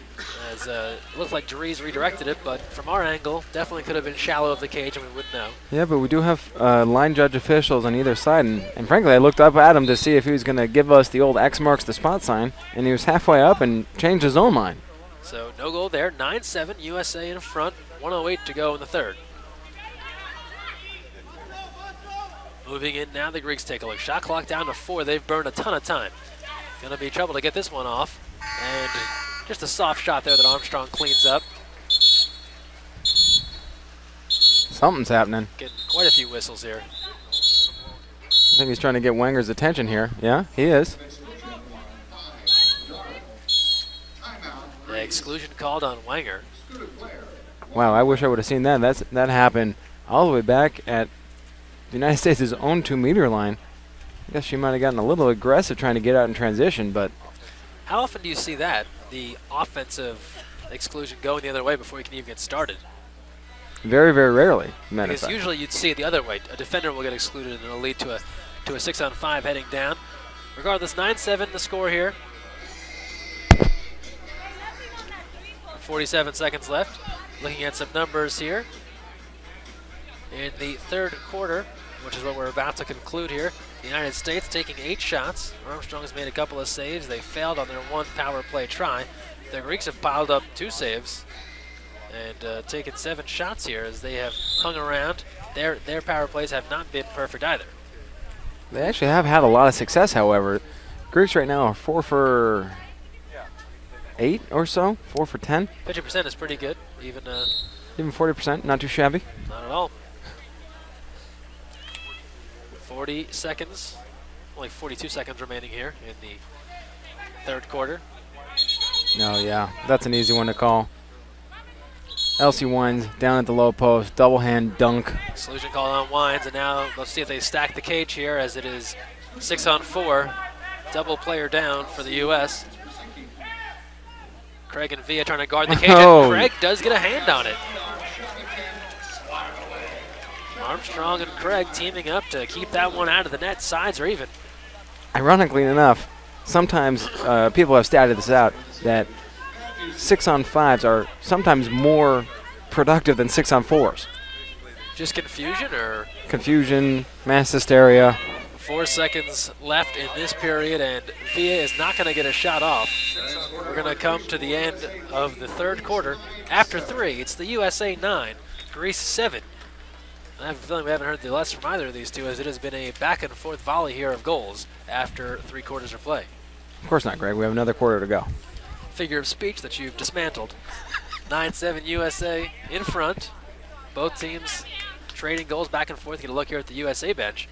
as it looked like Dries redirected it, but from our angle, definitely could have been shallow of the cage, and we wouldn't know. Yeah, but we do have line judge officials on either side, and frankly, I looked up at him to see if he was going to give us the old X marks the spot sign, and he was halfway up and changed his own mind. So no goal there. 9-7, USA in front. 1:08 to go in the third. Moving in now, the Greeks take a look. Shot clock down to 4. They've burned a ton of time. Going to be trouble to get this one off. And just a soft shot there that Armstrong cleans up. Something's happening. Getting quite a few whistles here. I think he's trying to get Wenger's attention here. Yeah, he is. The exclusion called on Wenger. Wow, I wish I would have seen that. That happened all the way back at the United States' own 2-meter line. I guess she might have gotten a little aggressive trying to get out in transition, but How often do you see that, the offensive exclusion going the other way before you can even get started? very, very rarely. Matter of Because fact. usually you'd see it the other way. A defender will get excluded and it'll lead to a 6-on-5 heading down. Regardless, 9-7 the score here. 47 seconds left. Looking at some numbers here. In the third quarter, which is what we're about to conclude here, the United States taking 8 shots. Armstrong has made a couple of saves. They failed on their 1 power play try. The Greeks have piled up 2 saves and taken 7 shots here as they have hung around. Their power plays have not been perfect either. They actually have had a lot of success, however. Greeks right now are 4 for 8 or so, 4 for 10. Pitching percent is pretty good, even 40%, not too shabby. not at all. 40 seconds, only 42 seconds remaining here in the third quarter. No, yeah, that's an easy one to call. Elsie Wines down at the low post, double hand dunk. Exclusion call on Wines, and now let's see if they stack the cage here as it is 6-on-4. Double player down for the U.S. Craig and Villa trying to guard the cage, Oh. and Craig does get a hand on it. Armstrong and Craig teaming up to keep that one out of the net. Sides are even. Ironically enough, sometimes people have statted this out, that 6-on-5s are sometimes more productive than 6-on-4s. Just confusion or Confusion, mass hysteria. 4 seconds left in this period, and Villa is not going to get a shot off. We're going to come to the end of the third quarter. After 3, it's the USA 9, Greece 7. I have a feeling we haven't heard the less from either of these two, as it has been a back-and-forth volley here of goals after 3 quarters of play. Of course not, Greg. We have another quarter to go. Figure of speech that you've dismantled. 9-7 USA in front. Both teams trading goals back and forth. Get a look here at the USA bench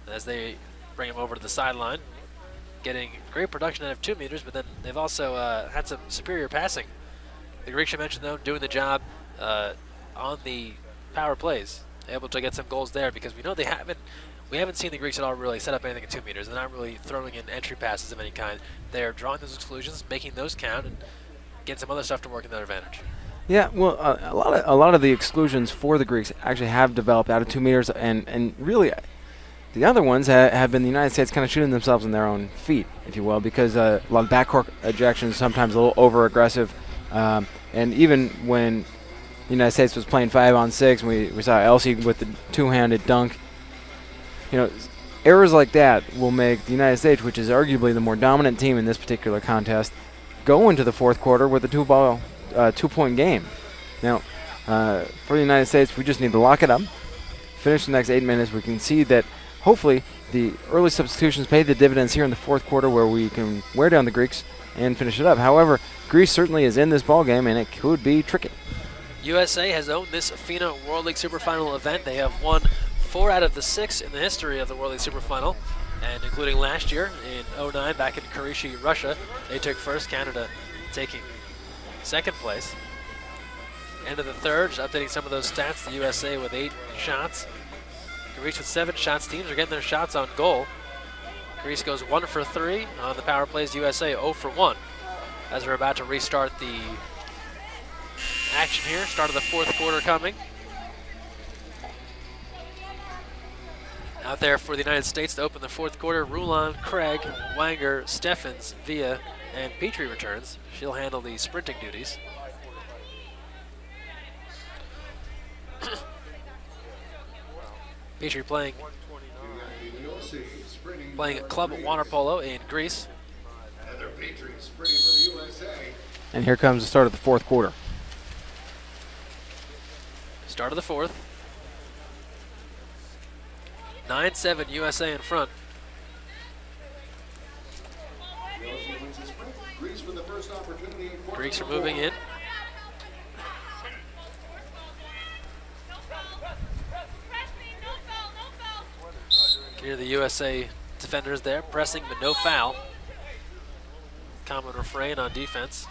as they bring him over to the sideline. Getting great production out of 2 meters, but then they've also had some superior passing. The Greeks you mentioned, though, doing the job on the power plays. Able to get some goals there because we know we haven't seen the Greeks at all really set up anything at 2 meters. They're not really throwing in entry passes of any kind. They're drawing those exclusions, making those count, and getting some other stuff to work in their advantage. Yeah, well, a lot of the exclusions for the Greeks actually have developed out of 2 meters, and really the other ones have been the United States kind of shooting themselves in their own feet, if you will, because a lot of backcourt ejections, sometimes a little over-aggressive, and even when the United States was playing 5-on-6, and we saw Elsie with the 2-handed dunk. You know, errors like that will make the United States, which is arguably the more dominant team in this particular contest, go into the fourth quarter with a 2-point game. Now, for the United States, we just need to lock it up, finish the next 8 minutes. We can see that hopefully the early substitutions pay the dividends here in the fourth quarter, where we can wear down the Greeks and finish it up. However, Greece certainly is in this ball game, and it could be tricky. USA has owned this FINA World League Super Final event. They have won 4 out of the 6 in the history of the World League Super Final, and including last year in 2009 back in Kurishi, Russia. They took first, Canada taking second place. End of the third, just updating some of those stats. The USA with 8 shots. Greece with 7 shots. Teams are getting their shots on goal. Greece goes 1 for 3 on the power plays. USA 0 for 1. As we're about to restart the action here, start of the fourth quarter coming. Out there for the United States to open the fourth quarter, Rulon, Craig, Wanger, Steffens, Villa, and Petrie returns. She'll handle the sprinting duties. Petrie playing club water polo in Greece. And here comes the start of the fourth quarter. Start of the fourth. 9-7 USA in front. Greeks are moving in. Hear the USA defenders there, pressing but no foul. Common refrain on defense.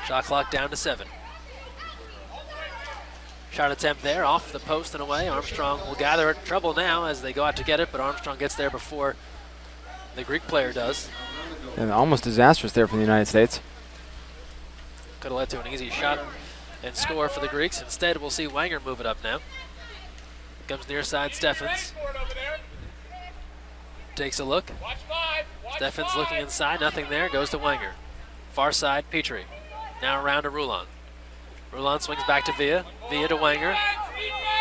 Shot clock down to 7. Shot attempt there, off the post and away. Armstrong will gather it. Trouble now as they go out to get it, but Armstrong gets there before the Greek player does. And almost disastrous there from the United States. Could have led to an easy shot and score for the Greeks. Instead, we'll see Wanger move it up now. Comes near side Steffens. Takes a look. Steffens looking inside, nothing there, goes to Wanger. Far side, Petrie. Now around to Rulon. Rulon swings back to Villa. Villa to Wanger.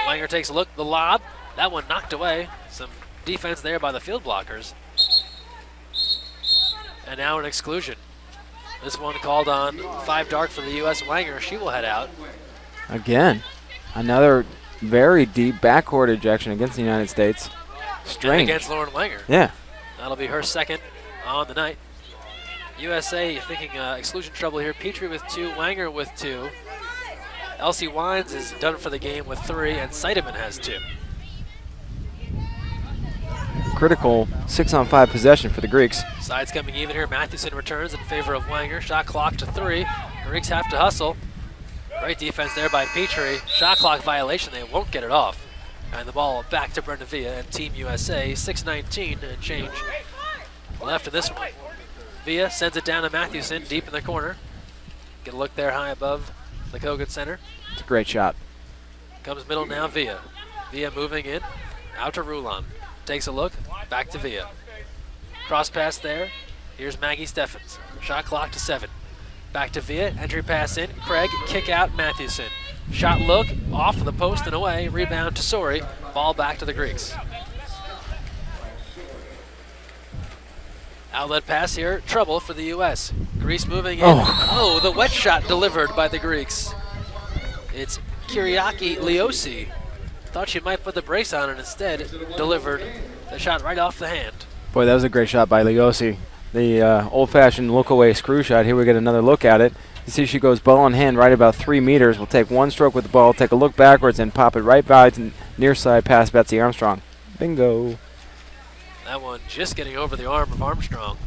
Wanger takes a look, the lob. That one knocked away. Some defense there by the field blockers. And now an exclusion. This one called on 5 dark for the U.S. Wanger. She will head out. Again, another very deep backcourt ejection against the United States. Strange. And against Lauren Wanger. Yeah. That'll be her second on the night. USA thinking exclusion trouble here. Petrie with 2, Wanger with 2. Elsie Wines is done for the game with 3, and Seidemann has 2. Critical 6-on-5 possession for the Greeks. Sides coming even here. Mathewson returns in favor of Wanger. Shot clock to 3. Greeks have to hustle. Great defense there by Petrie. Shot clock violation. They won't get it off. And the ball back to Brenda Villa and Team USA. 6:19 and change left in this one. Villa sends it down to Mathewson deep in the corner. Get a look there high above the Kogan Center. It's a great shot. Comes middle now, Villa. Villa moving in. Out to Rulon. Takes a look. Back to Villa. Cross pass there. Here's Maggie Steffens. Shot clock to 7. Back to Villa. Entry pass in. Craig. Kick out Mathewson. Shot look. Off of the post and away. Rebound to Sori. Ball back to the Greeks. Outlet pass here. Trouble for the U.S. Greece moving in. Oh, the wet shot delivered by the Greeks. It's Kyriaki Leosi. Thought she might put the brace on and instead delivered the shot right off the hand. Boy, that was a great shot by Leosi. The old-fashioned look-away screw shot. Here we get another look at it. You see she goes ball in hand right about 3 meters. We'll take one stroke with the ball, take a look backwards, and pop it right by to near side past Betsy Armstrong. Bingo. That one just getting over the arm of Armstrong.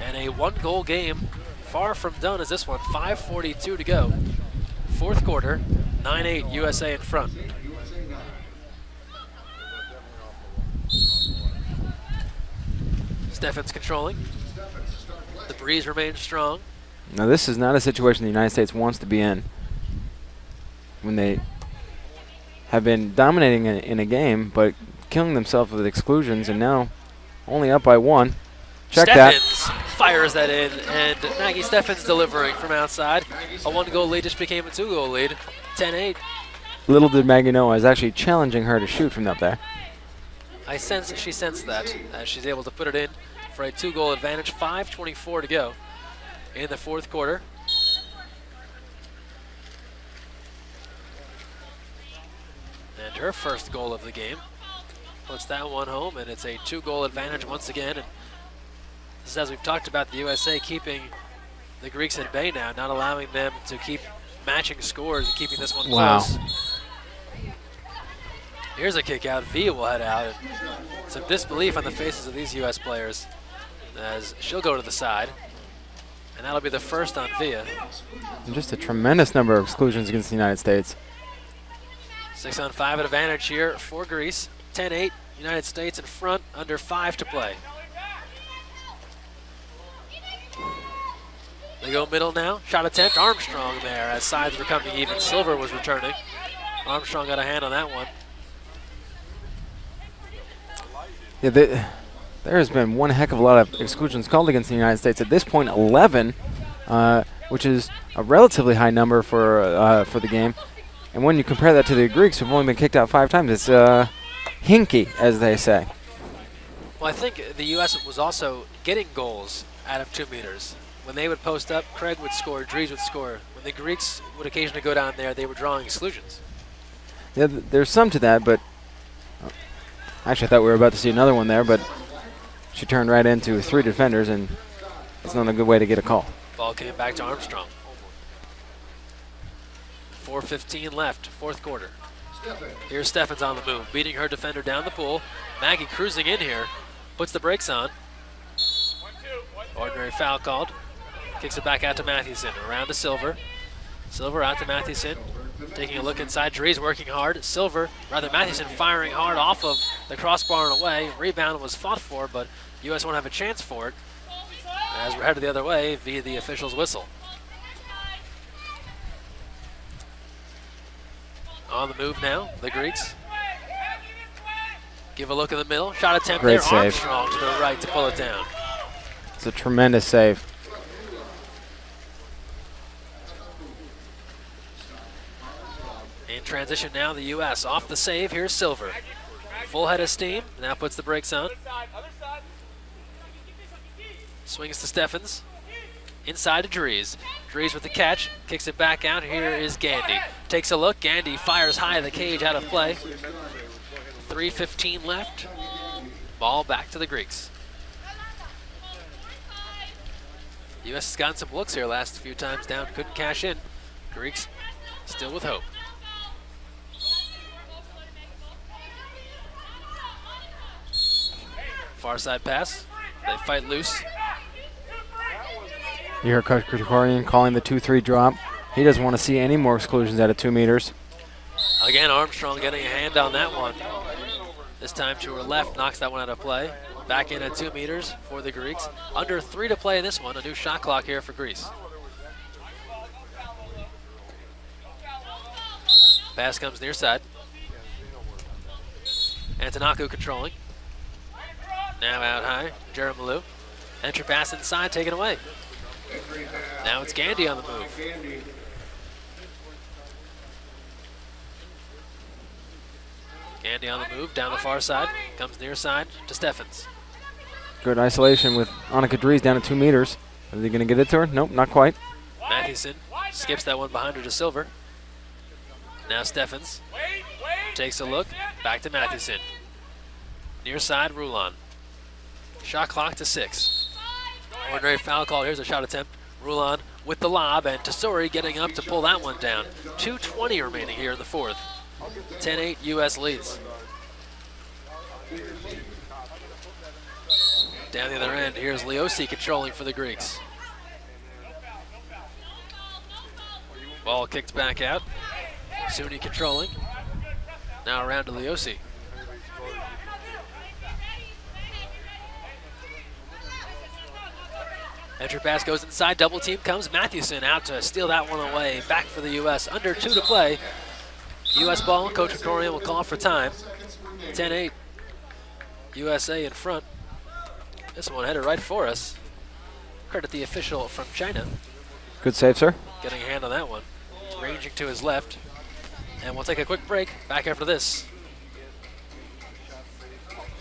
And a 1-goal game, far from done as this one. 5:42 to go. Fourth quarter, 9-8 USA in front. Steffens controlling. The breeze remains strong. Now this is not a situation the United States wants to be in. When they have been dominating in a game, but killing themselves with exclusions, and now only up by 1. Check Steffens fires that in, and Maggie Steffens delivering from outside. A 1-goal lead just became a 2-goal lead. 10-8. Little did Maggie know I was actually challenging her to shoot from up there. I sense she sensed that as she's able to put it in for a 2-goal advantage. 5:24 to go in the fourth quarter. And her first goal of the game puts that one home, and it's a 2-goal advantage once again. And this is, as we've talked about, the USA keeping the Greeks at bay now, not allowing them to keep matching scores and keeping this one close. Here's a kick out. Villa will head out. And some disbelief on the faces of these U.S. players as she'll go to the side. And that'll be the first on Villa. And just a tremendous number of exclusions against the United States. 6-on-5 advantage here for Greece. 10-8, United States in front, under 5 to play. They go middle now. Shot attempt, Armstrong there as sides were coming even. Silver was returning. Armstrong got a hand on that one. Yeah, there has been one heck of a lot of exclusions called against the United States. At this point, 11, which is a relatively high number for the game. And when you compare that to the Greeks, who've only been kicked out 5 times, it's hinky, as they say. Well, I think the U.S. was also getting goals out of 2 meters. When they would post up, Craig would score, Dries would score. When the Greeks would occasionally go down there, they were drawing exclusions. Yeah, there's some to that, but actually I thought we were about to see another one there, but she turned right into 3 defenders, and it's not a good way to get a call. Ball came back to Armstrong. 4:15 left, fourth quarter. Here's Steffens on the move, beating her defender down the pool. Maggie cruising in here, puts the brakes on. Ordinary foul called. Kicks it back out to Mathewson, around to Silver. Silver out to Mathewson, taking a look inside. Drees working hard. Mathewson firing hard off of the crossbar and away. Rebound was fought for, but US won't have a chance for it, as we're headed the other way via the official's whistle. On the move now, the Greeks. Give a look in the middle. Shot attempt Great there. save. Armstrong to the right to pull it down. It's a tremendous save. In transition now, the U.S. off the save. Here's Silver. Full head of steam. Now puts the brakes on. Swings to Steffens. Inside to Drees. Drees with the catch. Kicks it back out. Here is Gandy. Takes a look. Gandy fires high. The cage out of play. 3:15 left. Ball back to the Greeks. U.S. has gotten some looks here last few times down. Couldn't cash in. Greeks still with hope. Far side pass. They fight loose. You hear Coach Krikorian calling the 2-3 drop. He doesn't want to see any more exclusions out of 2 meters. Again, Armstrong getting a hand on that one. This time to her left, knocks that one out of play. Back in at 2 meters for the Greeks. Under 3 to play in this one. A new shot clock here for Greece. Pass comes near side. Antanaku controlling. Now out high, Jared Malou. Entry pass inside, taken away. Now it's Gandy on the move. Gandy on the move, down the far side. Comes near side to Steffens. Good isolation with Annika Drees down at 2 meters. Are they going to get it to her? Nope, not quite. Mathewson skips that one behind her to Silver. Now Steffens takes a look, back to Mathewson. Near side, Rulon. Shot clock to 6. Ordinary foul call. Here's a shot attempt. Rulon with the lob, and Tesori getting up to pull that one down. 2:20 remaining here in the fourth. 10-8 U.S. leads. Down the other end, here's Leosi controlling for the Greeks. Ball kicked back out. Suni controlling. Now around to Leosi. Entry pass goes inside, double team comes. Mathewson out to steal that one away. Back for the U.S. Under 2 to play. U.S. ball, Coach Victoria will call for time. 10-8, USA in front. This one headed right for us. Credit the official from China. Good save, sir. Getting a hand on that one. Ranging to his left. And we'll take a quick break. Back after this.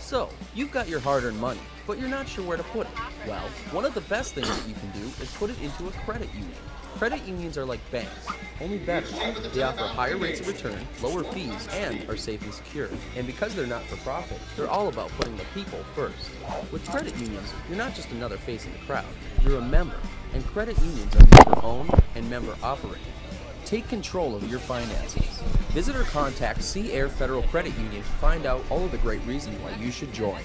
So, you've got your hard-earned money, but you're not sure where to put it. Well, one of the best things that you can do is put it into a credit union. Credit unions are like banks, only better. They offer higher rates of return, lower fees, and are safe and secure. And because they're not for profit, they're all about putting the people first. With credit unions, you're not just another face in the crowd, you're a member. And credit unions are member-owned and member-operated. Take control of your finances. Visit or contact Sea Air Federal Credit Union to find out all of the great reasons why you should join.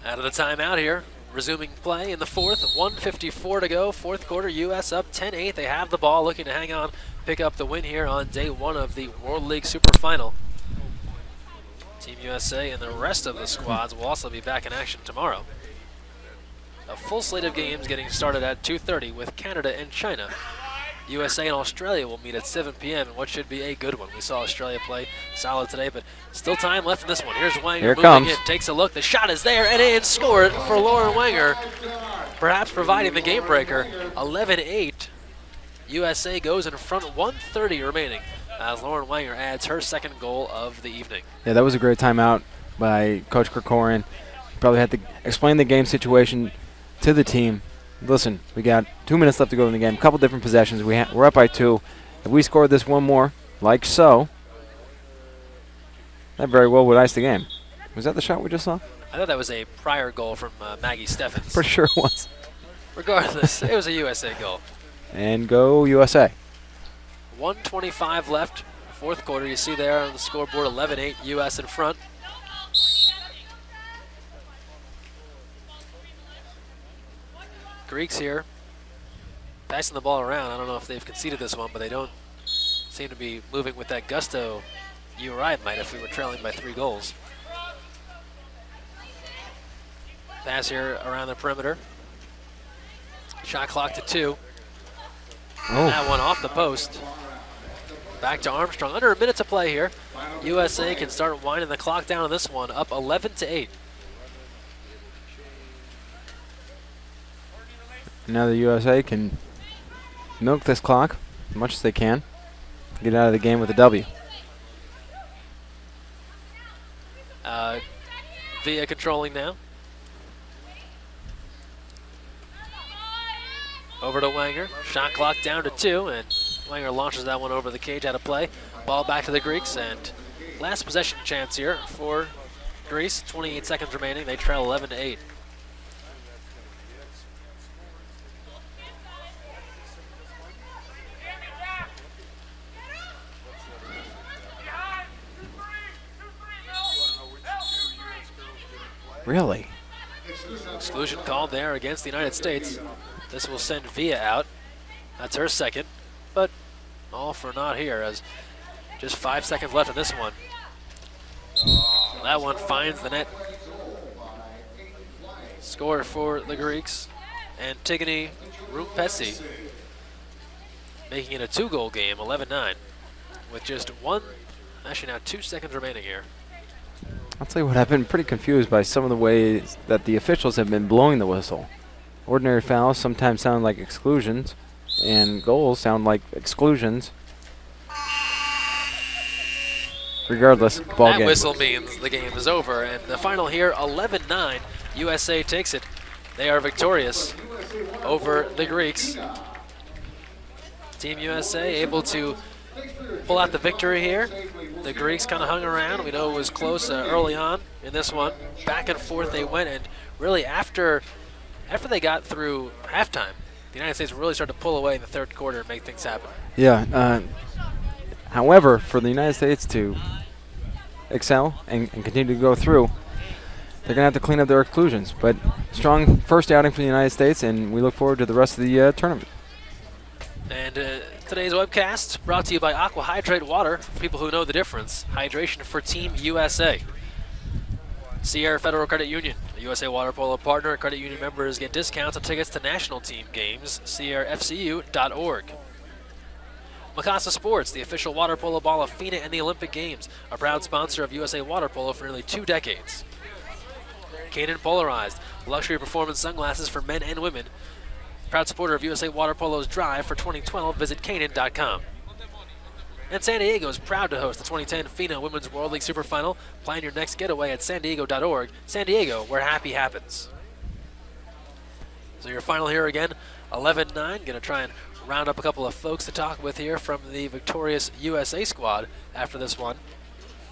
Out of the timeout here. Resuming play in the fourth, 1:54 to go, fourth quarter, U.S. up 10-8. They have the ball, looking to hang on, pick up the win here on day one of the World League Super Final. Team USA and the rest of the squads will also be back in action tomorrow. A full slate of games getting started at 2:30 with Canada and China. USA and Australia will meet at 7 p.m. in what should be a good one. We saw Australia play solid today, but still time left in this one. Here's Wanger Here it moving comes. in, takes a look. The shot is there and in, scored for Lauren Wanger, perhaps providing the game breaker. 11-8. USA goes in front, 1:30 remaining as Lauren Wanger adds her second goal of the evening. Yeah, that was a great timeout by Coach Krikorian. Probably had to explain the game situation to the team, listen, we got 2 minutes left to go in the game. A couple different possessions. We're up by 2. If we score this one more, like so, that very well would ice the game. Was that the shot we just saw? I thought that was a prior goal from Maggie Steffens. Pretty sure it was. Regardless, it was a USA goal. And go USA. 1:25 left, fourth quarter. You see there on the scoreboard, 11-8, U.S. in front. Greeks here, passing the ball around. I don't know if they've conceded this one, but they don't seem to be moving with that gusto you or I might if we were trailing by 3 goals. Pass here around the perimeter. Shot clock to 2. Oh. That one off the post. Back to Armstrong. Under a minute to play here. USA can start winding the clock down on this one, up 11-8. Now the USA can milk this clock as much as they can. Get out of the game with a W. Via controlling now. Over to Wanger. Shot clock down to 2, and Wanger launches that one over the cage out of play. Ball back to the Greeks, and last possession chance here for Greece. 28 seconds remaining. They trail 11-8. Really? Exclusion called there against the United States. This will send Via out. That's her second, but all for naught here as just 5 seconds left in this one. That one finds the net. Score for the Greeks. Antigone Rumpesi making it a 2-goal game, 11-9, with just 2 seconds remaining here. I'll tell you what, I've been pretty confused by some of the ways that the officials have been blowing the whistle. Ordinary fouls sometimes sound like exclusions, and goals sound like exclusions. Regardless, ball game. That whistle means the game is over, and the final here, 11-9. USA takes it. They are victorious over the Greeks. Team USA able to pull out the victory here. The Greeks kind of hung around. We know it was close early on in this one. Back and forth they went, and really after they got through halftime, the United States really started to pull away in the third quarter and make things happen. Yeah. However, for the United States to excel and continue to go through, they're going to have to clean up their exclusions. But strong first outing for the United States, and we look forward to the rest of the tournament. And today's webcast brought to you by Aqua Hydrate Water, for people who know the difference. Hydration for Team USA. Sierra Federal Credit Union, a USA Water Polo partner. Credit union members get discounts on tickets to national team games. SierraFCU.org. Mikasa Sports, the official water polo ball of FINA and the Olympic Games, a proud sponsor of USA Water Polo for nearly 2 decades. Canon Polarized, luxury performance sunglasses for men and women. Proud supporter of USA Water Polo's drive for 2012, visit Canon.com. And San Diego is proud to host the 2010 FINA Women's World League Super Final. Plan your next getaway at sandiego.org. San Diego, where happy happens. So your final here again, 11-9. Going to try and round up a couple of folks to talk with here from the victorious USA squad after this one,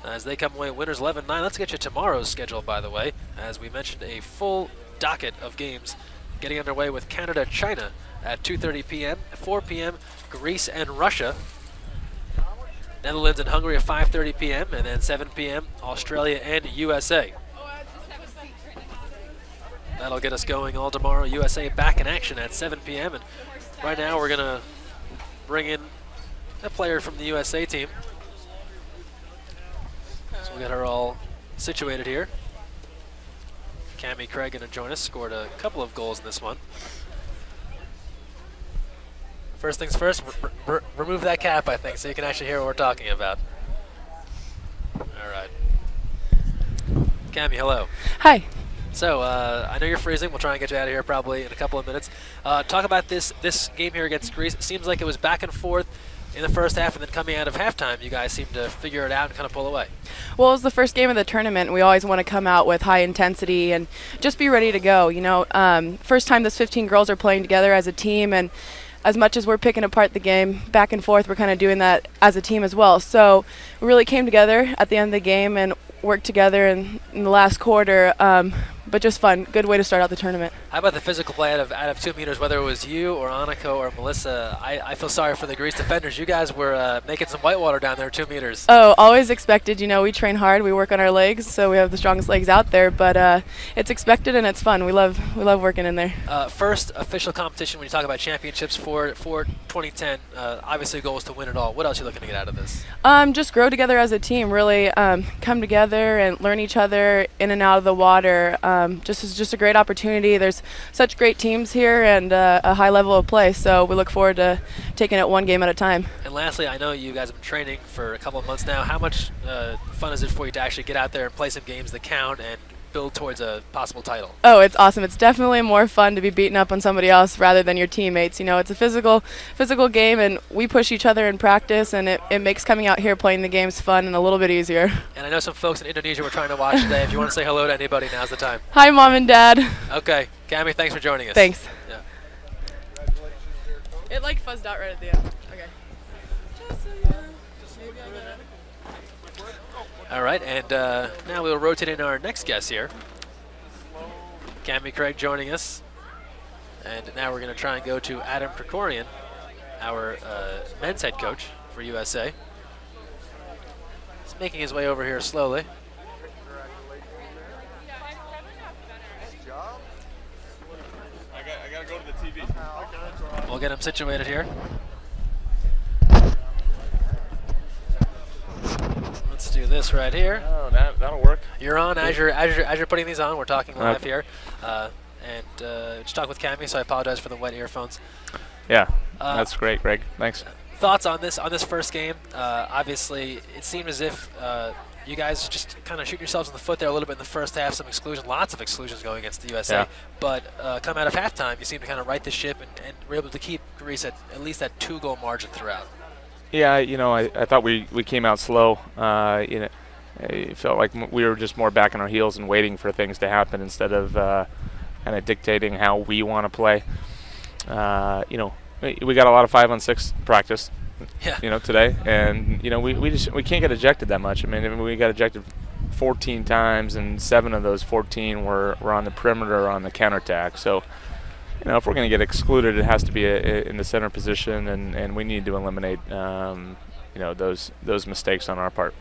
as they come away winners 11-9. Let's get you tomorrow's schedule, by the way. As we mentioned, a full docket of games getting underway with Canada-China at 2:30 p.m., 4 p.m., Greece and Russia, Netherlands and Hungary at 5:30 p.m., and then 7 p.m., Australia and USA. That'll get us going all tomorrow. USA back in action at 7 p.m., and right now we're going to bring in a player from the USA team. So we got her all situated here. Cammie Craig going to join us, scored a couple of goals in this one. First things first, remove that cap, I think, so you can actually hear what we're talking about. All right. Cammie, hello. Hi. So, I know you're freezing. We'll try and get you out of here probably in a couple of minutes. Talk about this game here against Greece. It seems like it was back and forth. in the first half, and then coming out of halftime, you guys seem to figure it out and kind of pull away. Well, it was the first game of the tournament. We always want to come out with high intensity and just be ready to go. You know, first time those 15 girls are playing together as a team, and as much as we're picking apart the game back and forth, we're kind of doing that as a team as well. So we really came together at the end of the game and worked together in the last quarter. But just fun. Good way to start out the tournament. How about the physical play out of 2 meters, whether it was you or Annika or Melissa? I feel sorry for the Greece defenders. You guys were making some whitewater down there, 2 meters. Oh, always expected. You know, we train hard. We work on our legs, so we have the strongest legs out there. But it's expected and it's fun. We love working in there. First official competition when you talk about championships for 2010. Obviously, the goal is to win it all. What else are you looking to get out of this? Just grow together as a team. Really come together and learn each other in and out of the water. Just a great opportunity. There's such great teams here and a high level of play, so we look forward to taking it one game at a time. And lastly, I know you guys have been training for a couple of months now. How much fun is it for you to actually get out there and play some games that count and build towards a possible title? Oh, it's awesome. It's definitely more fun to be beating up on somebody else rather than your teammates. You know, it's a physical game, and we push each other in practice, and it makes coming out here playing the games fun and a little bit easier. And I know some folks in Indonesia were trying to watch today. If you want to say hello to anybody, now's the time. Hi, Mom and Dad. Okay. Cami, thanks for joining us. Thanks. Yeah. It like fuzzed out right at the end. Okay. All right, and now we'll rotate in our next guest here. Cami Craig joining us. And now we're going to try and go to Adam Krikorian, our men's head coach for USA. He's making his way over here slowly. I gotta go to the TV. We'll get him situated here. Let's do this right here. Oh, that'll work. You're on as you're putting these on. We're talking live here, and just talk with Cami. So I apologize for the wet earphones. Yeah, that's great, Greg. Thanks. Thoughts on this first game? Obviously, it seemed as if you guys just kind of shoot yourselves in the foot there a little bit in the first half. Some exclusion, lots of exclusions going against the USA. Yeah. But come out of halftime, you seem to kind of right the ship and were able to keep Greece at least that 2-goal margin throughout. Yeah, you know, I thought we came out slow. You know, it felt like we were just more back on our heels and waiting for things to happen instead of kind of dictating how we want to play. You know, we got a lot of 5-on-6 practice. Yeah. You know, today, and you know, we can't get ejected that much. I mean, we got ejected 14 times, and 7 of those 14 were on the perimeter or on the counterattack. So, you know, if we're going to get excluded, it has to be in the center position, and we need to eliminate, you know, those mistakes on our part.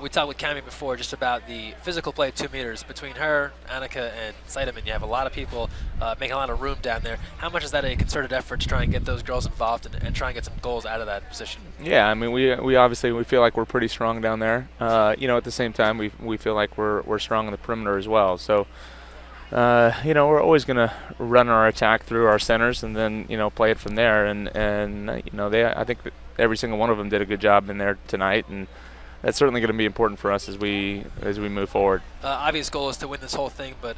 We talked with Cami before just about the physical play 2 meters between her, Annika, and Seidemann. You have a lot of people making a lot of room down there. How much is that a concerted effort to try and get those girls involved and try and get some goals out of that position? Yeah, I mean, we obviously feel like we're pretty strong down there. You know, at the same time, we feel like we're strong on the perimeter as well. So, you know, we're always going to run our attack through our centers and then, you know, play it from there. And you know, I think that every single one of them did a good job in there tonight, and that's certainly going to be important for us as we move forward. Obvious goal is to win this whole thing, but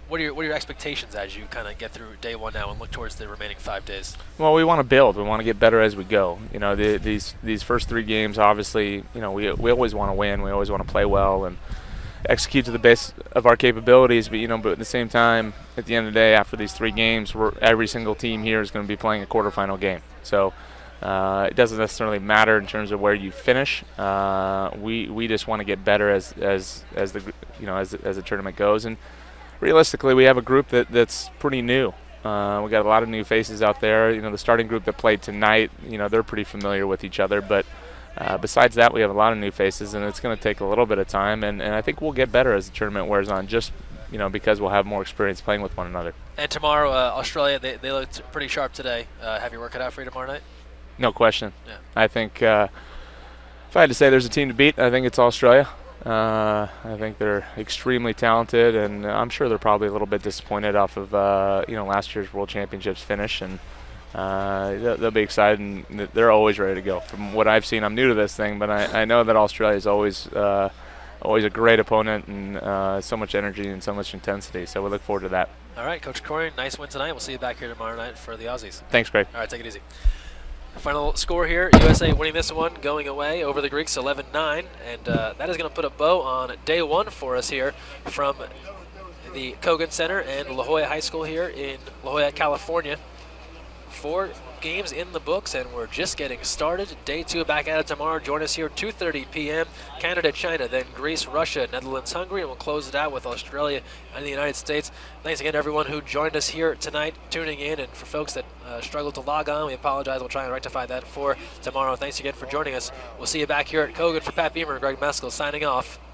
what are your expectations as you kind of get through day one now and look towards the remaining 5 days? Well, we want to build. We want to get better as we go. You know, these first 3 games, obviously, you know, we always want to win. We always want to play well and execute to the best of our capabilities. But you know, but at the same time, at the end of the day, after these 3 games, every single team here is going to be playing a quarterfinal game. So. It doesn't necessarily matter in terms of where you finish. We just want to get better as the as the tournament goes. And realistically, we have a group that's pretty new. We got a lot of new faces out there. You know, the starting group that played tonight, you know, they're pretty familiar with each other. But besides that, we have a lot of new faces, and it's going to take a little bit of time. And I think we'll get better as the tournament wears on. Just you know, because we'll have more experience playing with one another. And tomorrow, Australia, they looked pretty sharp today. Have you worked it out for you tomorrow night? No question. Yeah. I think if I had to say there's a team to beat, I think it's Australia. I think they're extremely talented, and I'm sure they're probably a little bit disappointed off of you know, last year's World Championships finish, and they'll be excited, and they're always ready to go. From what I've seen, I'm new to this thing, but I know that Australia is always a great opponent, and so much energy and so much intensity. So we look forward to that. All right, Coach Corey, nice win tonight. We'll see you back here tomorrow night for the Aussies. Thanks, Greg. All right, take it easy. Final score here, USA winning this one, going away over the Greeks 11-9, and that is going to put a bow on day one for us here from the Kogan Center and La Jolla High School here in La Jolla, California. 4 games in the books, and we're just getting started. Day 2 back at it tomorrow. Join us here 2:30 p.m. Canada, China, then Greece, Russia, Netherlands, Hungary, and we'll close it out with Australia and the United States. Thanks again to everyone who joined us here tonight, tuning in, and for folks that struggled to log on, we apologize. We'll try and rectify that for tomorrow. Thanks again for joining us. We'll see you back here at Kogan. For Pat Beamer and Greg Meskel signing off.